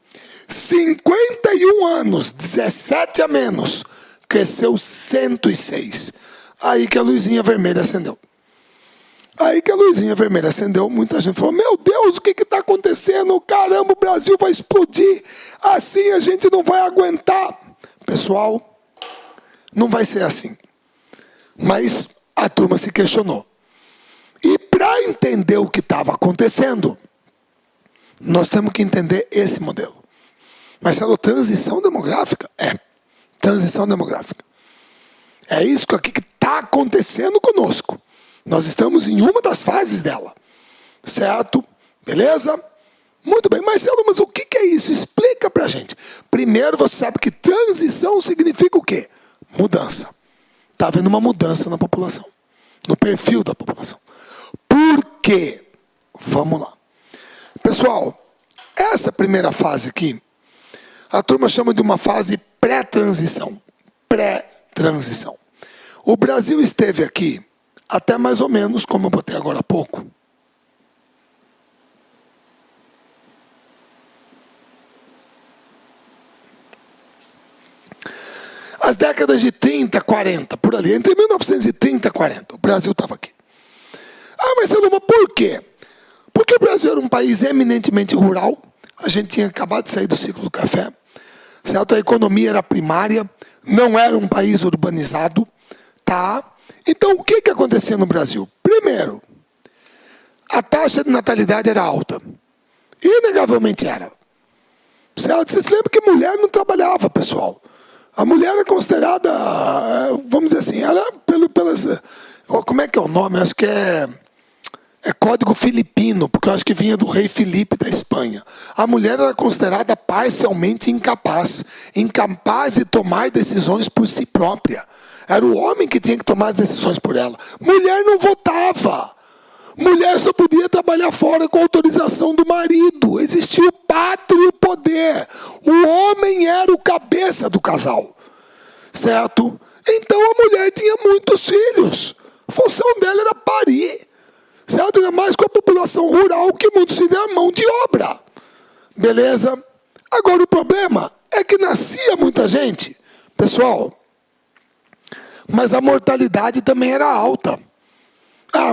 Speaker 1: 51 anos, 17 a menos, cresceu 106. Aí que a luzinha vermelha acendeu. Muita gente falou, meu Deus, o que está acontecendo? Caramba, o Brasil vai explodir. Assim a gente não vai aguentar. Pessoal, não vai ser assim. Mas a turma se questionou. E para entender o que estava acontecendo, nós temos que entender esse modelo. Marcelo, transição demográfica? Transição demográfica. É isso aqui que está acontecendo conosco. Nós estamos em uma das fases dela. Certo? Beleza? Muito bem. Marcelo, mas o que é isso? Explica pra gente. Primeiro, você sabe que transição significa o quê? Mudança. Está havendo uma mudança na população. No perfil da população. Por quê? Vamos lá. Pessoal, essa primeira fase aqui, a turma chama de uma fase pré-transição. Pré-transição. O Brasil esteve aqui até mais ou menos, como eu botei agora há pouco, as décadas de 30, 40, por ali, entre 1930 e 40, o Brasil estava aqui. Marcelo, mas por quê? Porque o Brasil era um país eminentemente rural, a gente tinha acabado de sair do ciclo do café, certo? A economia era primária, não era um país urbanizado, tá? Então, o que acontecia no Brasil? Primeiro, a taxa de natalidade era alta. Inegavelmente era. Certo? Vocês lembram que mulher não trabalhava, pessoal. A mulher era considerada, vamos dizer assim, ela pelas... Como é que é o nome? Acho que é código filipino, porque eu acho que vinha do rei Filipe da Espanha. A mulher era considerada parcialmente incapaz de tomar decisões por si própria. Era o homem que tinha que tomar as decisões por ela. Mulher não votava. Mulher só podia trabalhar fora com autorização do marido. Existia o pátrio poder. O homem era o cabeça do casal. Certo? Então a mulher tinha muitos filhos. A função dela era parir. Certo? Ainda mais com a população rural, que muitos filhos eram mão de obra. Beleza? Agora o problema é que nascia muita gente. Pessoal, mas a mortalidade também era alta.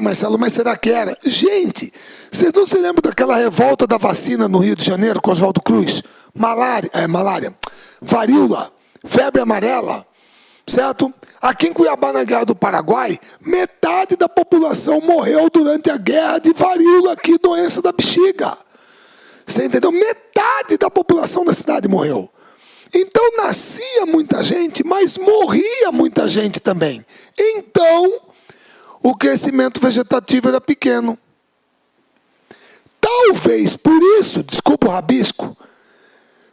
Speaker 1: Marcelo, mas será que era? Gente, vocês não se lembram daquela revolta da vacina no Rio de Janeiro com Oswaldo Cruz? Malária, varíola, febre amarela, certo? Aqui em Cuiabá, na Guerra do Paraguai, metade da população morreu durante a guerra de varíola, aqui, doença da bexiga. Você entendeu? Metade da população da cidade morreu. Então nascia muita gente, mas morria muita gente também. Então, o crescimento vegetativo era pequeno. Talvez por isso, desculpa o rabisco,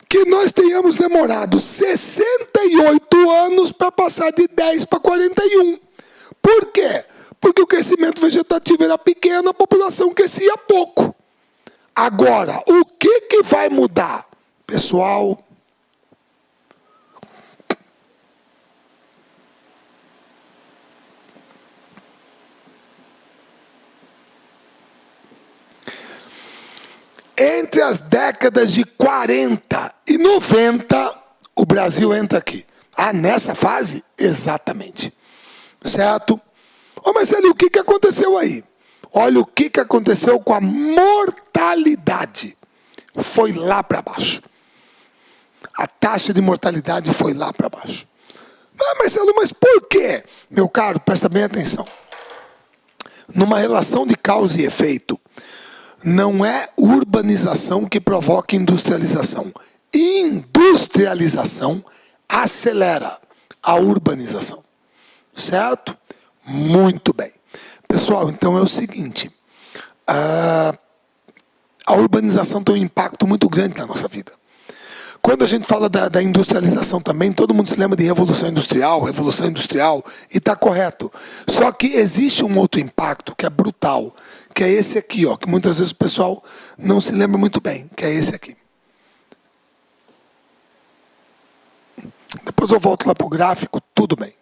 Speaker 1: que nós tenhamos demorado 68 anos para passar de 10 para 41. Por quê? Porque o crescimento vegetativo era pequeno, a população crescia pouco. Agora, o que vai mudar? Pessoal, entre as décadas de 40 e 90, o Brasil entra aqui. Nessa fase? Exatamente. Certo? Mas olha o que aconteceu aí. Olha o que aconteceu com a mortalidade. Foi lá para baixo. A taxa de mortalidade foi lá para baixo. Marcelo, mas por quê? Meu caro, presta bem atenção. Numa relação de causa e efeito, não é urbanização que provoca industrialização. Industrialização acelera a urbanização. Certo? Muito bem. Pessoal, então é o seguinte. A urbanização tem um impacto muito grande na nossa vida. Quando a gente fala da industrialização também, todo mundo se lembra de Revolução Industrial, e está correto. Só que existe um outro impacto que é brutal, que é esse aqui, ó, que muitas vezes o pessoal não se lembra muito bem, que é esse aqui. Depois eu volto lá para o gráfico, tudo bem.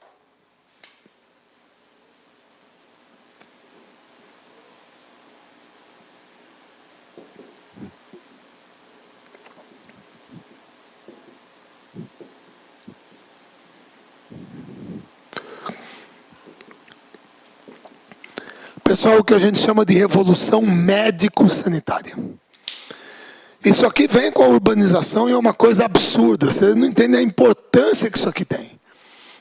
Speaker 1: Pessoal, o que a gente chama de revolução médico-sanitária. Isso aqui vem com a urbanização e é uma coisa absurda. Você não entende a importância que isso aqui tem.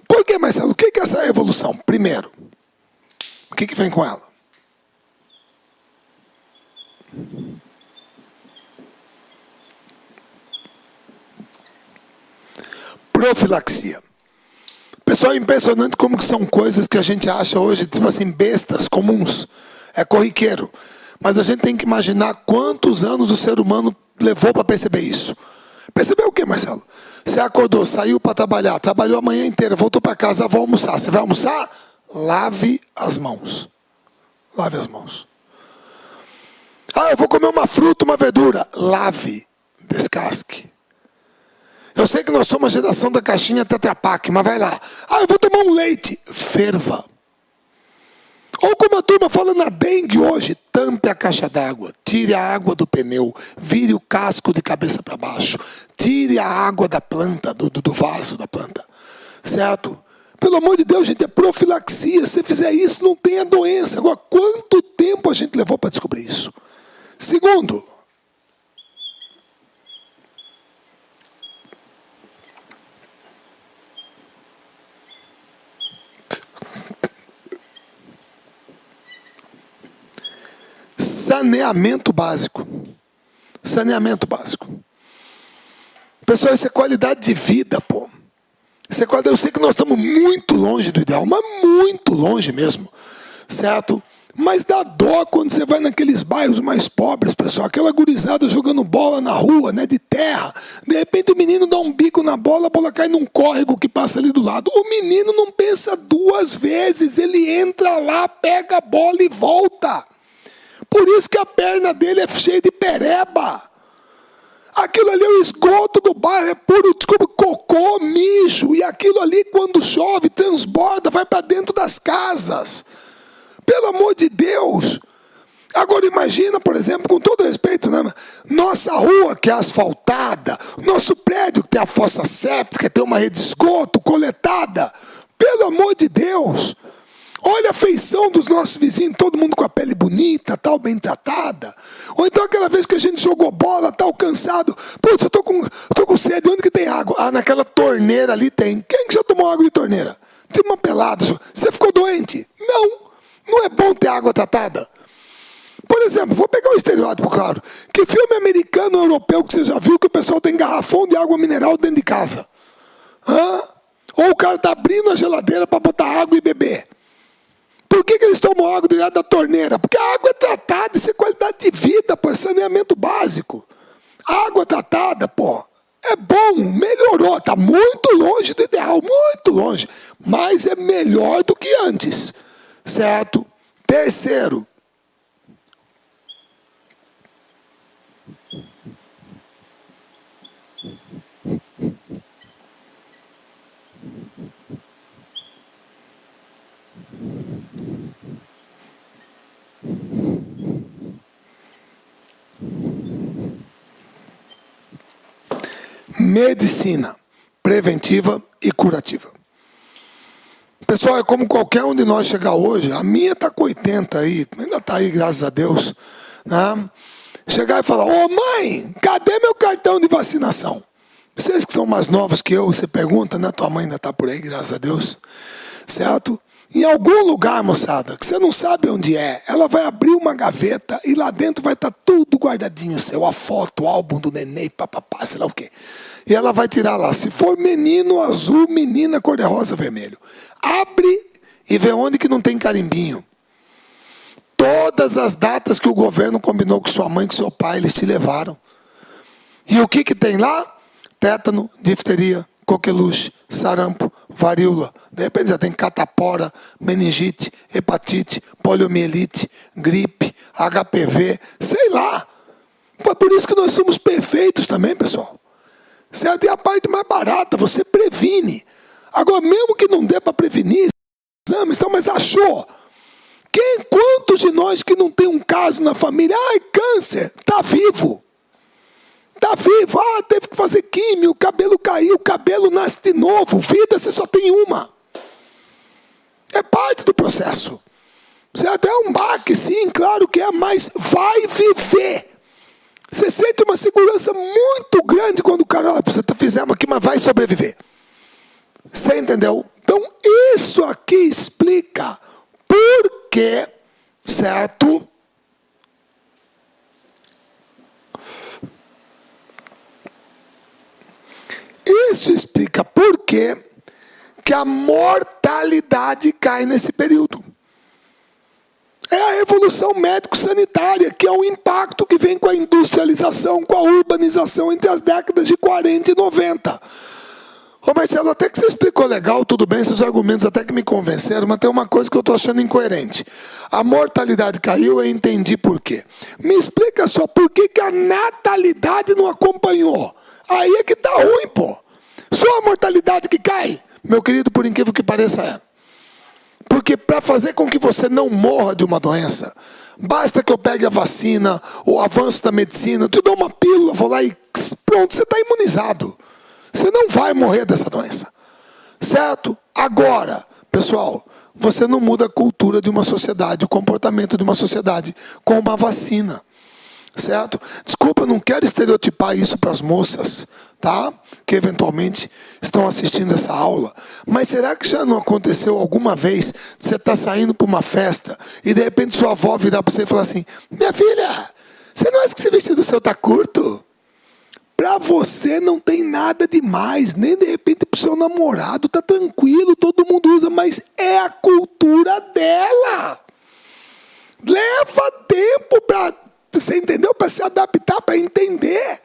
Speaker 1: Por que, Marcelo? O que é essa revolução? Primeiro, o que vem com ela? Profilaxia. Pessoal, é impressionante como que são coisas que a gente acha hoje, tipo assim, bestas, comuns. É corriqueiro. Mas a gente tem que imaginar quantos anos o ser humano levou para perceber isso. Percebeu o quê, Marcelo? Você acordou, saiu para trabalhar, trabalhou a manhã inteira, voltou para casa, vou almoçar. Você vai almoçar? Lave as mãos. Lave as mãos. Eu vou comer uma fruta, uma verdura. Lave, descasque. Eu sei que nós somos a geração da caixinha Tetra Pak, mas vai lá. Eu vou tomar um leite. Ferva. Ou como a turma fala na dengue hoje, tampe a caixa d'água, tire a água do pneu, vire o casco de cabeça para baixo, tire a água da planta, do vaso da planta. Certo? Pelo amor de Deus, gente, é profilaxia. Se você fizer isso, não tem a doença. Agora, quanto tempo a gente levou para descobrir isso? Segundo, saneamento básico. Saneamento básico. Pessoal, isso é qualidade de vida, pô. Isso é qualidade. Eu sei que nós estamos muito longe do ideal, mas muito longe mesmo. Certo? Mas dá dó quando você vai naqueles bairros mais pobres, pessoal. Aquela gurizada jogando bola na rua, né, de terra. De repente o menino dá um bico na bola, a bola cai num córrego que passa ali do lado. O menino não pensa duas vezes. Ele entra lá, pega a bola e volta. Por isso que a perna dele é cheia de pereba. Aquilo ali é o esgoto do bairro, é puro, desculpa, cocô, mijo. E aquilo ali, quando chove, transborda, vai para dentro das casas. Pelo amor de Deus. Agora imagina, por exemplo, com todo respeito, né? Nossa rua que é asfaltada, nosso prédio que tem a fossa séptica, tem uma rede de esgoto coletada. Pelo amor de Deus. Olha a feição dos nossos vizinhos, todo mundo com a pele bonita, tal, bem tratada. Ou então aquela vez que a gente jogou bola, tal, cansado. Putz, eu tô com sede, onde que tem água? Naquela torneira ali tem. Quem que já tomou água de torneira? Tem uma pelada. Você ficou doente? Não é bom ter água tratada. Por exemplo, vou pegar um estereótipo, claro. Que filme americano ou europeu que você já viu que o pessoal tem garrafão de água mineral dentro de casa? Ou o cara tá abrindo a geladeira para botar água e beber? Por que eles tomam água direto da torneira? Porque a água é tratada, isso é qualidade de vida, pô, é saneamento básico. Água tratada, pô, é bom, melhorou, está muito longe do ideal, muito longe, mas é melhor do que antes, certo? Terceiro, medicina preventiva e curativa. Pessoal, é como qualquer um de nós chegar hoje, a minha está com 80 aí, ainda está aí, graças a Deus, né? Chegar e falar, mãe, cadê meu cartão de vacinação? Vocês que são mais novos que eu, você pergunta, né? Tua mãe ainda está por aí, graças a Deus, certo? Em algum lugar, moçada, que você não sabe onde é, ela vai abrir uma gaveta e lá dentro vai estar tudo guardadinho seu, a foto, o álbum do neném, papapá, sei lá o quê. E ela vai tirar lá, se for menino azul, menina cor-de-rosa, vermelho. Abre e vê onde que não tem carimbinho. Todas as datas que o governo combinou com sua mãe, com seu pai, eles te levaram. E o que que tem lá? Tétano, difteria, coqueluche, sarampo, varíola. De repente já tem catapora, meningite, hepatite, poliomielite, gripe, HPV, sei lá. Por isso que nós somos perfeitos também, pessoal. Certo? E a parte mais barata, você previne. Agora, mesmo que não dê para prevenir, exames, então, mas achou. Quantos de nós que não tem um caso na família, ai, câncer, está vivo. Está vivo, teve que fazer químio, o cabelo caiu, o cabelo nasce de novo, vida você só tem uma. É parte do processo. Você até é um baque, sim, claro que é, mas vai viver. Você sente uma segurança muito grande quando o cara, você fizemos aqui, mas vai sobreviver. Você entendeu? Então, isso aqui explica por que, certo? Isso explica por que a mortalidade cai nesse período. É a evolução médico-sanitária, que é o impacto que vem com a industrialização, com a urbanização entre as décadas de 40 e 90. Ô Marcelo, até que você explicou legal, tudo bem, seus argumentos até que me convenceram, mas tem uma coisa que eu estou achando incoerente. A mortalidade caiu, eu entendi por quê. Me explica só por que a natalidade não acompanhou. Aí é que tá ruim, pô. Só a mortalidade que cai, meu querido, por incrível que pareça, é. Porque para fazer com que você não morra de uma doença, basta que eu pegue a vacina, o avanço da medicina, eu te dou uma pílula, vou lá e pronto, você está imunizado. Você não vai morrer dessa doença. Certo? Agora, pessoal, você não muda a cultura de uma sociedade, o comportamento de uma sociedade com uma vacina. Certo? Desculpa, eu não quero estereotipar isso para as moças, tá? Que eventualmente estão assistindo essa aula. Mas será que já não aconteceu alguma vez você está saindo para uma festa e de repente sua avó virar para você e falar assim: minha filha, você não acha que esse vestido seu está curto? Para você não tem nada demais, nem de repente para o seu namorado, tá tranquilo, todo mundo usa, mas é a cultura dela. Leva tempo para, você entendeu? Para se adaptar, para entender.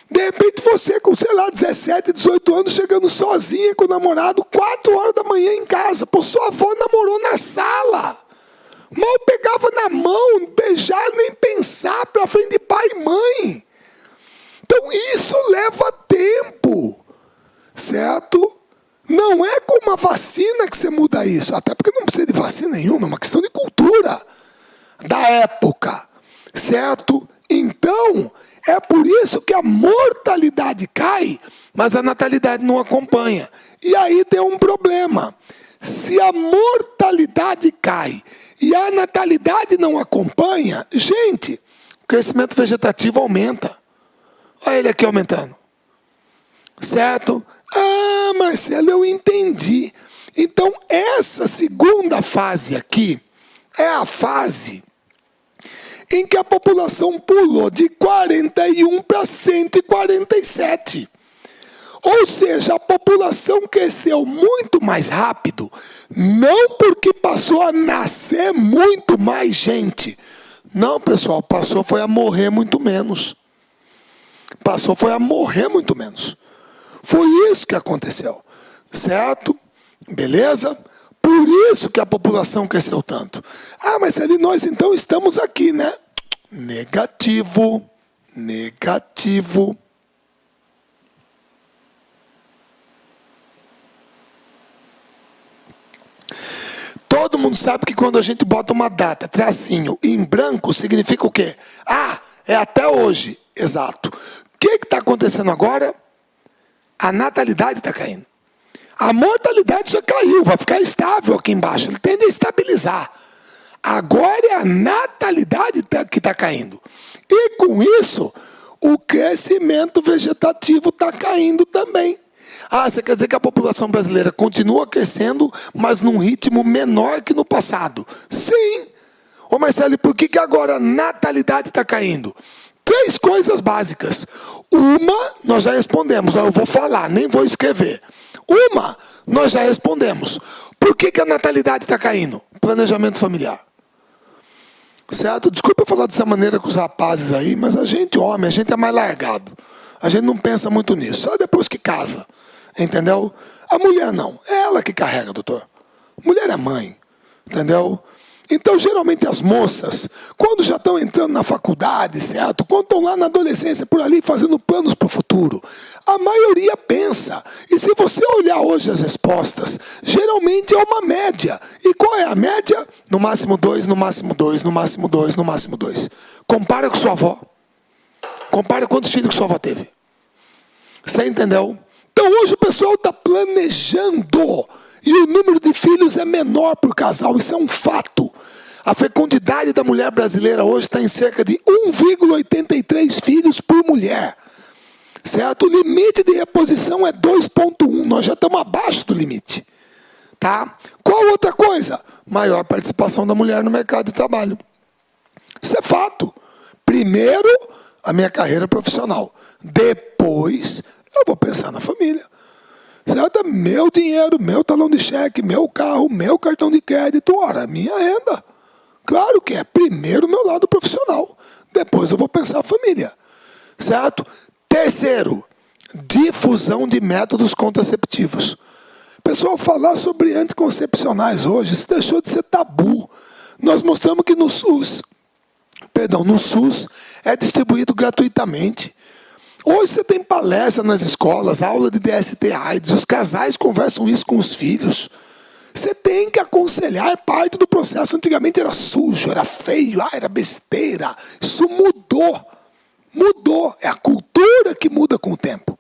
Speaker 1: De repente você com, sei lá, 17, 18 anos, chegando sozinha com o namorado, 4 horas da manhã em casa. Pô, sua avó namorou na sala. Mal pegava na mão, beijar, nem pensar para frente de pai e mãe. Então isso leva tempo, certo? Não é com uma vacina que você muda isso, até porque não precisa de vacina nenhuma, é uma questão de cultura da época, certo? Então, é por isso que a mortalidade cai, mas a natalidade não acompanha. E aí tem um problema. Se a mortalidade cai e a natalidade não acompanha, gente, o crescimento vegetativo aumenta. Olha ele aqui aumentando. Certo? Ah, Marcelo, eu entendi. Então, essa segunda fase aqui é a fase em que a população pulou de 41 para 147. Ou seja, a população cresceu muito mais rápido, não porque passou a nascer muito mais gente. Não, pessoal, passou foi a morrer muito menos. Passou foi a morrer muito menos. Foi isso que aconteceu. Certo? Beleza? Por isso que a população cresceu tanto. Ah, mas ali nós então estamos aqui, né? Negativo. Negativo. Todo mundo sabe que quando a gente bota uma data, tracinho, em branco, significa o quê? Ah, é até hoje. Exato. O que está acontecendo agora? A natalidade está caindo. A mortalidade já caiu, vai ficar estável aqui embaixo. Ele tende a estabilizar. Agora é a natalidade que está caindo. E com isso, o crescimento vegetativo está caindo também. Ah, você quer dizer que a população brasileira continua crescendo, mas num ritmo menor que no passado? Sim. Ô Marcelo, e por que agora a natalidade está caindo? 3 coisas básicas. Uma, nós já respondemos. Eu vou falar, nem vou escrever. Uma, nós já respondemos. Por que a natalidade está caindo? Planejamento familiar. Certo? Desculpa eu falar dessa maneira com os rapazes aí, mas a gente, homem, a gente é mais largado. A gente não pensa muito nisso. Só depois que casa. Entendeu? A mulher não. É ela que carrega, doutor. Mulher é mãe. Entendeu? Então, geralmente as moças, quando já estão entrando na faculdade, certo? Quando estão lá na adolescência, por ali, fazendo planos para o futuro, a maioria pensa. E se você olhar hoje as respostas, geralmente é uma média. E qual é a média? No máximo 2, no máximo 2, no máximo 2, no máximo 2. Compara com sua avó. Compara quantos filhos que sua avó teve. Você entendeu? Então, hoje o pessoal está planejando. E o número de filhos é menor por casal, isso é um fato. A fecundidade da mulher brasileira hoje está em cerca de 1,83 filhos por mulher. Certo? O limite de reposição é 2,1, nós já estamos abaixo do limite. Tá? Qual outra coisa? Maior participação da mulher no mercado de trabalho. Isso é fato. Primeiro, a minha carreira profissional. Depois, eu vou pensar na família. Certo? Meu dinheiro, meu talão de cheque, meu carro, meu cartão de crédito, ora, minha renda. Claro que é primeiro o meu lado profissional. Depois eu vou pensar a família. Certo? Terceiro, difusão de métodos contraceptivos. Pessoal, falar sobre anticoncepcionais hoje, isso deixou de ser tabu. Nós mostramos que no SUS é distribuído gratuitamente. Hoje você tem palestra nas escolas, aula de DST/AIDS, os casais conversam isso com os filhos. Você tem que aconselhar, é parte do processo. Antigamente era sujo, era feio, era besteira. Isso mudou. Mudou. É a cultura que muda com o tempo.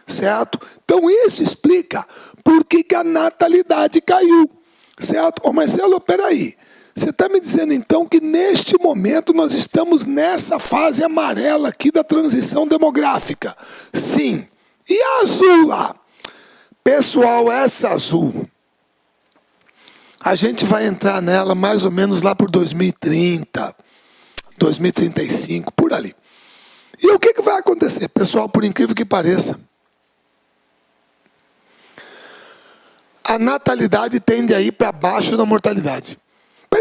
Speaker 1: Certo? Então isso explica por que a natalidade caiu. Certo? Ô Marcelo, peraí. Você está me dizendo, então, que neste momento nós estamos nessa fase amarela aqui da transição demográfica? Sim. E a azul lá? Pessoal, essa azul, a gente vai entrar nela mais ou menos lá por 2030, 2035, por ali. E o que vai acontecer? Pessoal, por incrível que pareça, a natalidade tende a ir para baixo da mortalidade.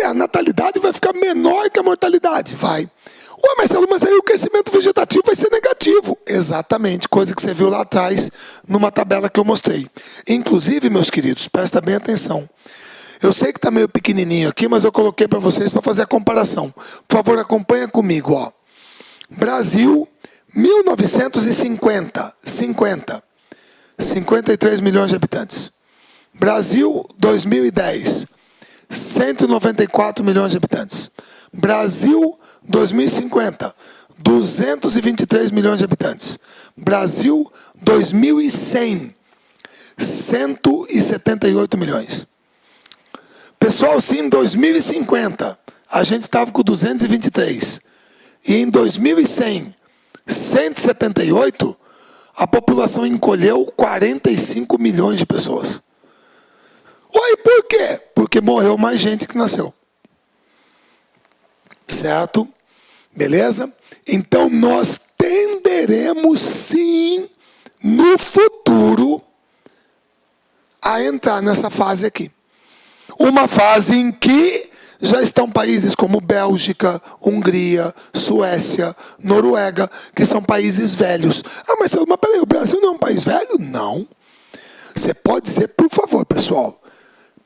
Speaker 1: A natalidade vai ficar menor que a mortalidade? Vai. Ué, Marcelo, mas aí o crescimento vegetativo vai ser negativo. Exatamente, coisa que você viu lá atrás, numa tabela que eu mostrei. Inclusive, meus queridos, presta bem atenção. Eu sei que está meio pequenininho aqui, mas eu coloquei para vocês para fazer a comparação. Por favor, acompanha comigo. Ó. Brasil, 1950, 53 milhões de habitantes. Brasil, 2010. 194 milhões de habitantes. Brasil, 2050, 223 milhões de habitantes. Brasil, 2100, 178 milhões. Pessoal, sim, em 2050, a gente estava com 223. E em 2100, 178, a população encolheu 45 milhões de pessoas. Ué, por quê? Porque morreu mais gente que nasceu. Certo? Beleza? Então nós tenderemos sim, no futuro, a entrar nessa fase aqui. Uma fase em que já estão países como Bélgica, Hungria, Suécia, Noruega, que são países velhos. Ah, Marcelo, mas peraí, o Brasil não é um país velho? Não. Você pode dizer, por favor, pessoal,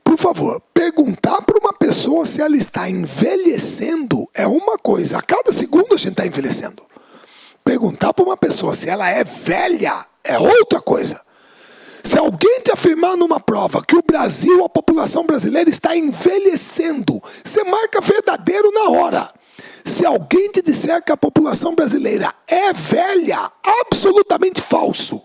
Speaker 1: por favor, perguntar para uma pessoa se ela está envelhecendo é uma coisa. A cada segundo a gente está envelhecendo. Perguntar para uma pessoa se ela é velha é outra coisa. Se alguém te afirmar numa prova que o Brasil, a população brasileira está envelhecendo, você marca verdadeiro na hora. Se alguém te disser que a população brasileira é velha, absolutamente falso.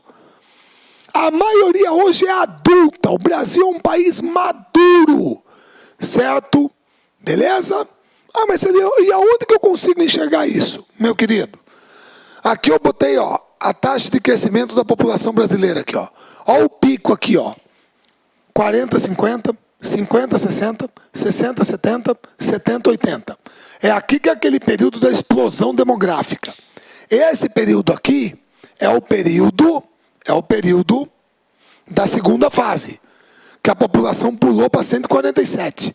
Speaker 1: A maioria hoje é adulta. O Brasil é um país maduro. Certo? Beleza? Ah, mas e aonde que eu consigo enxergar isso, meu querido? Aqui eu botei, ó, a taxa de crescimento da população brasileira aqui, ó. Olha o pico aqui, ó. 40, 50, 50, 60, 60, 70, 70, 80. É aqui que é aquele período da explosão demográfica. Esse período aqui é o período da segunda fase, que a população pulou para 147,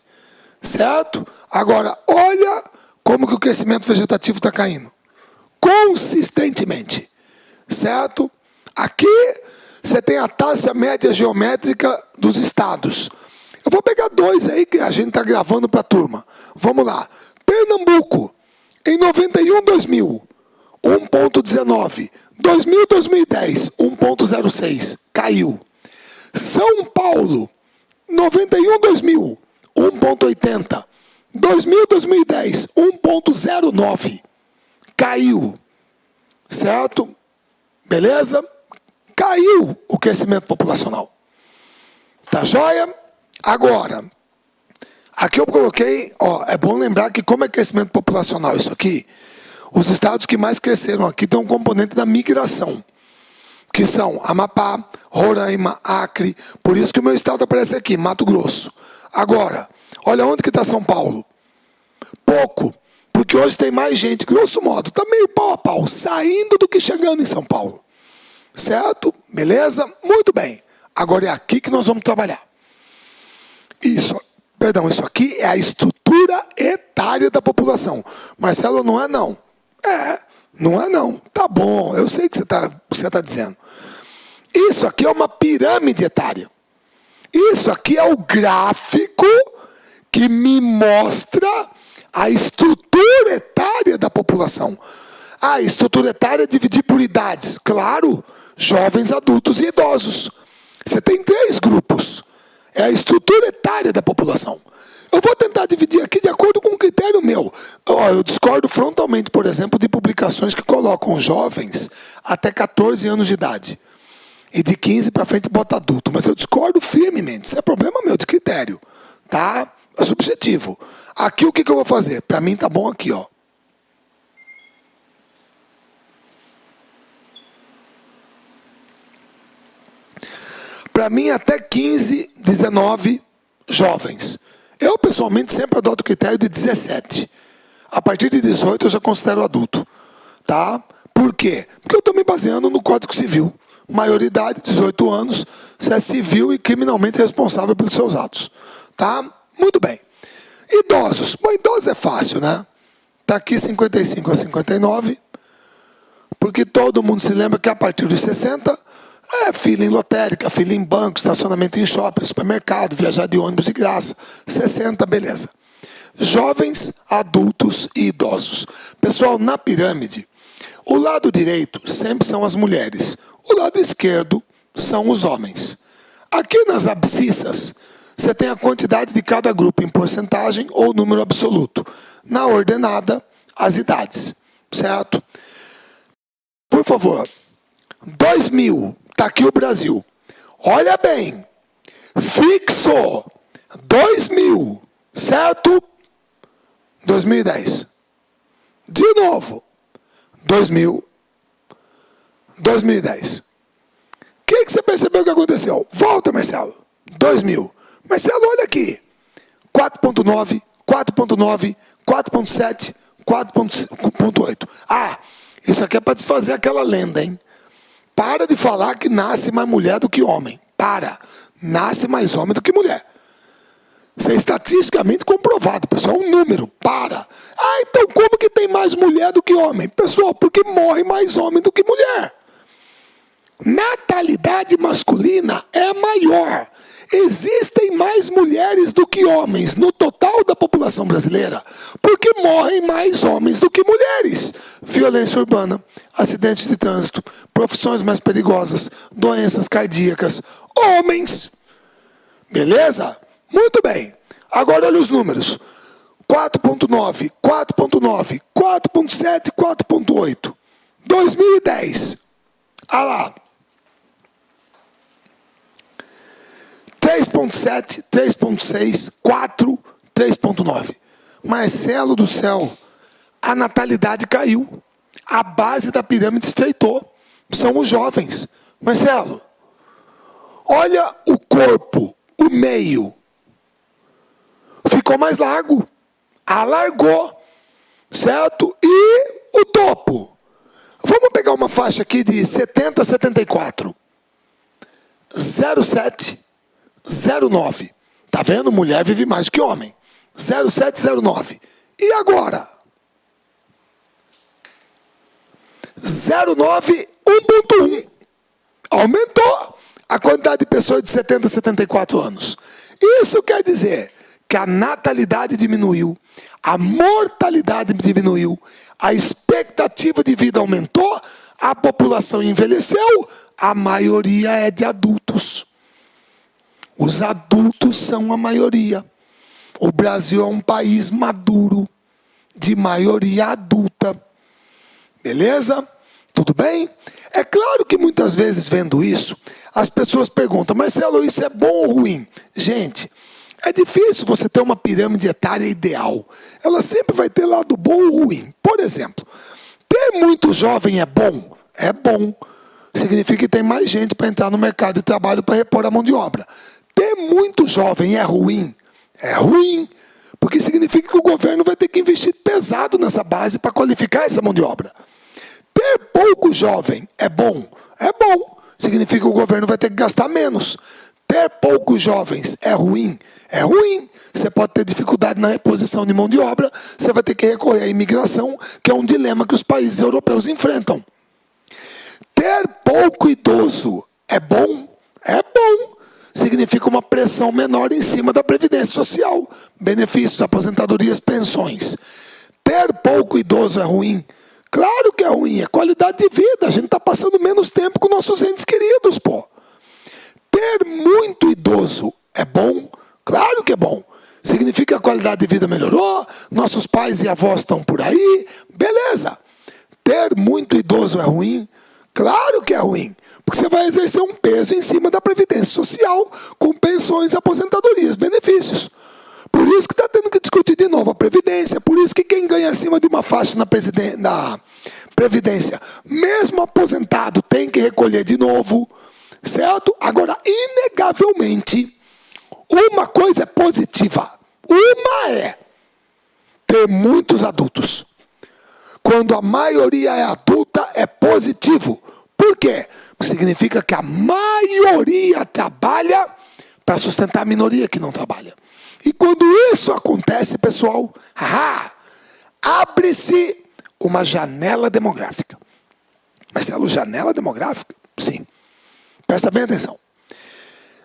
Speaker 1: certo? Agora, olha como que o crescimento vegetativo está caindo. Consistentemente, certo? Aqui você tem a taxa média geométrica dos estados. Eu vou pegar dois aí que a gente está gravando para a turma. Vamos lá. Pernambuco, em 91, 2000, 1,19. 2000, 2010, 1,06. Caiu. São Paulo, 91, 2000, 1,80. 2000, 2010, 1,09. Caiu. Certo? Beleza? Caiu o crescimento populacional. Tá joia? Agora, aqui eu coloquei, ó, é bom lembrar que como é crescimento populacional isso aqui, os estados que mais cresceram aqui têm um componente da migração, que são Amapá, Roraima, Acre, por isso que o meu estado aparece aqui, Mato Grosso. Agora, olha onde que está São Paulo. Pouco, porque hoje tem mais gente, grosso modo, está meio pau a pau, saindo do que chegando em São Paulo. Certo? Beleza? Muito bem. Agora é aqui que nós vamos trabalhar. Isso aqui é a estrutura etária da população. Marcelo, não é não. Não é não. Tá bom, eu sei o que você tá dizendo. Isso aqui é uma pirâmide etária. Isso aqui é o gráfico que me mostra a estrutura etária da população. A estrutura etária é dividir por idades. Claro, jovens, adultos e idosos. Você tem 3 grupos. É a estrutura etária da população. Eu vou tentar dividir aqui de acordo com um critério meu. Eu discordo frontalmente, por exemplo, de publicações que colocam jovens até 14 anos de idade. E de 15 para frente bota adulto. Mas eu discordo firmemente. Isso é problema meu de critério. Tá? É subjetivo. Aqui o que eu vou fazer? Para mim tá bom aqui, ó. Para mim, até 15, 19 jovens. Eu, pessoalmente, sempre adoto o critério de 17. A partir de 18, eu já considero adulto. Tá? Por quê? Porque eu estou me baseando no Código Civil. Maioridade, 18 anos, você é civil e criminalmente responsável pelos seus atos. Tá? Muito bem. Idosos. Bom, idosos é fácil, né? Está aqui 55 a 59. Porque todo mundo se lembra que a partir dos 60... fila em lotérica, fila em banco, estacionamento em shopping, supermercado, viajar de ônibus de graça. 60, beleza. Jovens, adultos e idosos. Pessoal, na pirâmide, o lado direito sempre são as mulheres. O lado esquerdo são os homens. Aqui nas abscissas, você tem a quantidade de cada grupo em porcentagem ou número absoluto. Na ordenada, as idades. Certo? Por favor, 2000. Está aqui o Brasil. Olha bem. Fixo. 2000. Certo? 2010. De novo. 2000. 2010. O que você percebeu que aconteceu? Volta, Marcelo. 2000. Marcelo, olha aqui. 4.9, 4.9, 4.7, 4.8. Isso aqui é para desfazer aquela lenda, hein? Para de falar que nasce mais mulher do que homem. Para. Nasce mais homem do que mulher. Isso é estatisticamente comprovado, pessoal. É um número. Para. Então como que tem mais mulher do que homem? Pessoal, porque morre mais homem do que mulher. Natalidade masculina é maior. Existem mais mulheres do que homens no total da população brasileira, porque morrem mais homens do que mulheres. Violência urbana, acidentes de trânsito, profissões mais perigosas, doenças cardíacas, homens. Beleza? Muito bem. Agora olha os números. 4.9, 4.9, 4.7, 4.8. 2010. Olha lá. 3.7, 3.6, 4, 3.9. Marcelo do céu, a natalidade caiu. A base da pirâmide estreitou. São os jovens. Marcelo, Olha o corpo, o meio. Ficou mais largo. Alargou. Certo? E o topo. Vamos pegar uma faixa aqui de 70 a 74. 07, 09. Tá vendo? Mulher vive mais que homem. 07, 09. E agora? 09, 1.1. Aumentou a quantidade de pessoas de 70 a 74 anos. Isso quer dizer que a natalidade diminuiu, a mortalidade diminuiu, a expectativa de vida aumentou, a população envelheceu, a maioria é de adultos. Os adultos são a maioria. O Brasil é um país maduro, de maioria adulta. Beleza? Tudo bem? É claro que muitas vezes, vendo isso, as pessoas perguntam: Marcelo, isso é bom ou ruim? Gente, é difícil você ter uma pirâmide etária ideal. Ela sempre vai ter lado bom ou ruim. Por exemplo, ter muito jovem é bom? É bom. Significa que tem mais gente para entrar no mercado de trabalho para repor a mão de obra. Ter muito jovem é ruim? É ruim. Porque significa que o governo vai ter que investir pesado nessa base para qualificar essa mão de obra. Ter pouco jovem é bom? É bom. Significa que o governo vai ter que gastar menos. Ter poucos jovens é ruim? É ruim. Você pode ter dificuldade na reposição de mão de obra, você vai ter que recorrer à imigração, que é um dilema que os países europeus enfrentam. Ter pouco idoso é bom? É bom. Significa uma pressão menor em cima da Previdência Social. Benefícios, aposentadorias, pensões. Ter pouco idoso é ruim? Claro que é ruim, é qualidade de vida. A gente está passando menos tempo com nossos entes queridos, pô. Ter muito idoso é bom? Claro que é bom. Significa que a qualidade de vida melhorou, nossos pais e avós estão por aí, beleza. Ter muito idoso é ruim? Claro que é ruim, porque você vai exercer um peso em cima da Previdência Social, com pensões, aposentadorias, benefícios. Por isso que está tendo que discutir de novo a Previdência, por isso que quem ganha acima de uma faixa na Previdência, mesmo aposentado, tem que recolher de novo, certo? Agora, inegavelmente, uma coisa é positiva. Uma é ter muitos adultos. Quando a maioria é adulta, é positivo. Por quê? Porque significa que a maioria trabalha para sustentar a minoria que não trabalha. E quando isso acontece, pessoal, abre-se uma janela demográfica. Marcelo, janela demográfica? Sim. Presta bem atenção.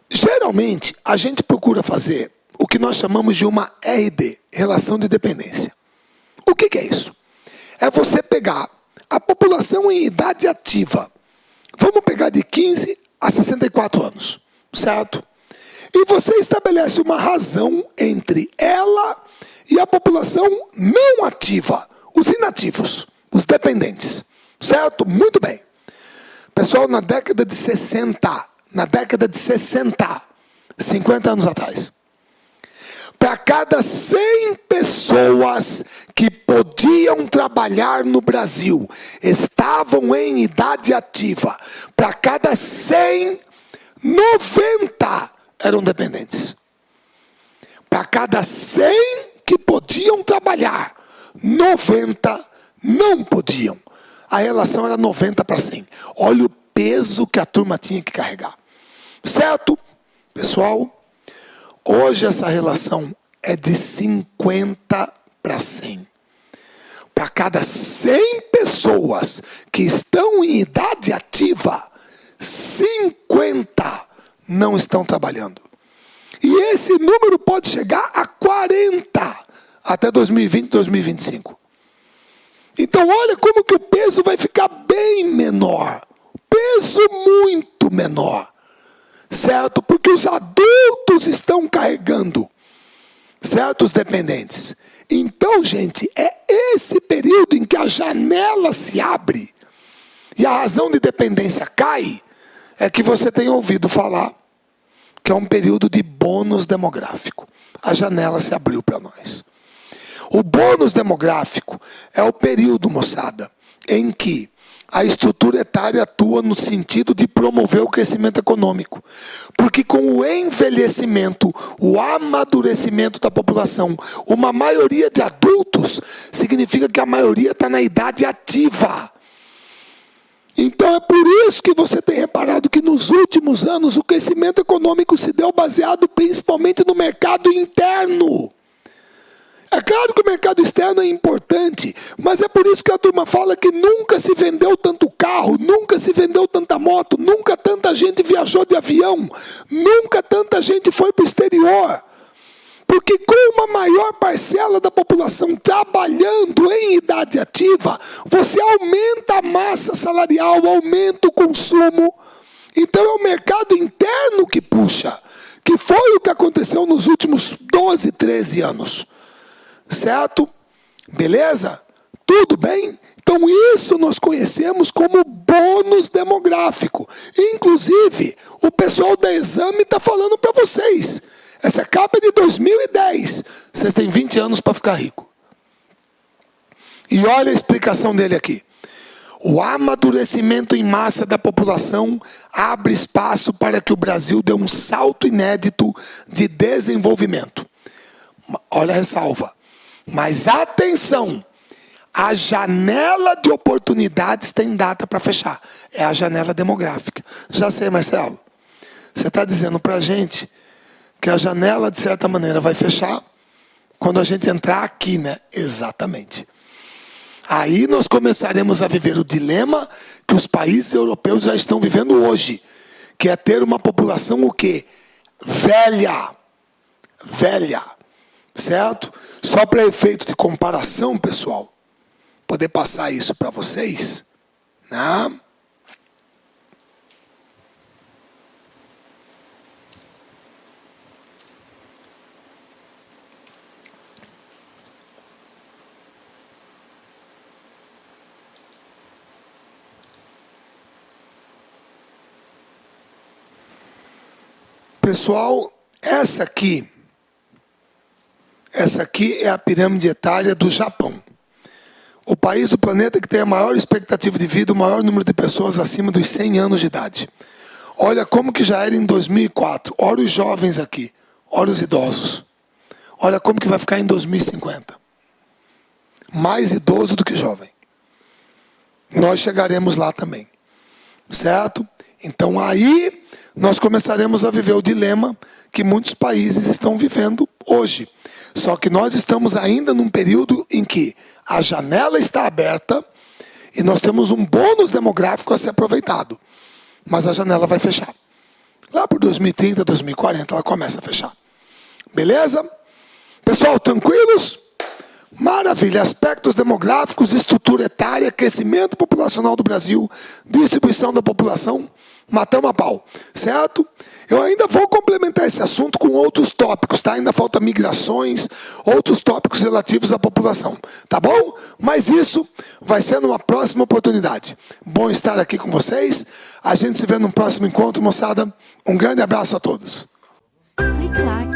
Speaker 1: Geralmente, a gente procura fazer o que nós chamamos de uma RD, relação de dependência. O que é isso? É você pegar a população em idade ativa. Vamos pegar de 15 a 64 anos, certo? E você estabelece uma razão entre ela e a população não ativa, os inativos, os dependentes, certo? Muito bem. Pessoal, na década de 60, 50 anos atrás, para cada 100 pessoas que podiam trabalhar no Brasil, estavam em idade ativa, para cada 100, 90 eram dependentes. Para cada 100 que podiam trabalhar, 90 não podiam. A relação era 90 para 100. Olha o peso que a turma tinha que carregar. Certo? Pessoal, hoje essa relação é de 50 para 100. Para cada 100 pessoas que estão em idade ativa, 50 não estão trabalhando. E esse número pode chegar a 40 até 2020, 2025. Então olha como que o peso vai ficar bem menor. Peso muito menor. Certo? Porque os adultos estão carregando, certo? Os dependentes. Então, gente, é esse período em que a janela se abre e a razão de dependência cai, é que você tem ouvido falar que é um período de bônus demográfico. A janela se abriu para nós. O bônus demográfico é o período, moçada, em que a estrutura etária atua no sentido de promover o crescimento econômico. Porque com o envelhecimento, o amadurecimento da população, uma maioria de adultos, significa que a maioria está na idade ativa. Então é por isso que você tem reparado que nos últimos anos o crescimento econômico se deu baseado principalmente no mercado interno. É claro que o mercado externo é importante, mas é por isso que a turma fala que nunca se vendeu tanto carro, nunca se vendeu tanta moto, nunca tanta gente viajou de avião, nunca tanta gente foi para o exterior. Porque com uma maior parcela da população trabalhando em idade ativa, você aumenta a massa salarial, aumenta o consumo. Então é o mercado interno que puxa, que foi o que aconteceu nos últimos 12, 13 anos. Certo? Beleza? Tudo bem? Então isso nós conhecemos como bônus demográfico. Inclusive, o pessoal da Exame está falando para vocês. Essa capa é de 2010. Vocês têm 20 anos para ficar rico. E olha a explicação dele aqui. O amadurecimento em massa da população abre espaço para que o Brasil dê um salto inédito de desenvolvimento. Olha a ressalva. Mas atenção, a janela de oportunidades tem data para fechar. É a janela demográfica. Já sei, Marcelo. Você está dizendo para a gente que a janela, de certa maneira, vai fechar quando a gente entrar aqui, né? Exatamente. Aí nós começaremos a viver o dilema que os países europeus já estão vivendo hoje, que é ter uma população o quê? Velha. Certo? Só para efeito de comparação, pessoal, poder passar isso para vocês, né? Pessoal, essa aqui é a pirâmide etária do Japão. O país do planeta que tem a maior expectativa de vida, o maior número de pessoas acima dos 100 anos de idade. Olha como que já era em 2004. Olha os jovens aqui. Olha os idosos. Olha como que vai ficar em 2050. Mais idoso do que jovem. Nós chegaremos lá também. Certo? Então aí nós começaremos a viver o dilema que muitos países estão vivendo hoje. Só que nós estamos ainda num período em que a janela está aberta e nós temos um bônus demográfico a ser aproveitado. Mas a janela vai fechar. Lá por 2030, 2040, ela começa a fechar. Beleza? Pessoal, tranquilos? Maravilha. Aspectos demográficos, estrutura etária, crescimento populacional do Brasil, distribuição da população. Matamos a pau, certo? Eu ainda vou complementar esse assunto com outros tópicos, tá? Ainda falta migrações, outros tópicos relativos à população, tá bom? Mas isso vai ser numa próxima oportunidade. Bom estar aqui com vocês. A gente se vê no próximo encontro, moçada. Um grande abraço a todos.
Speaker 2: Clique lá.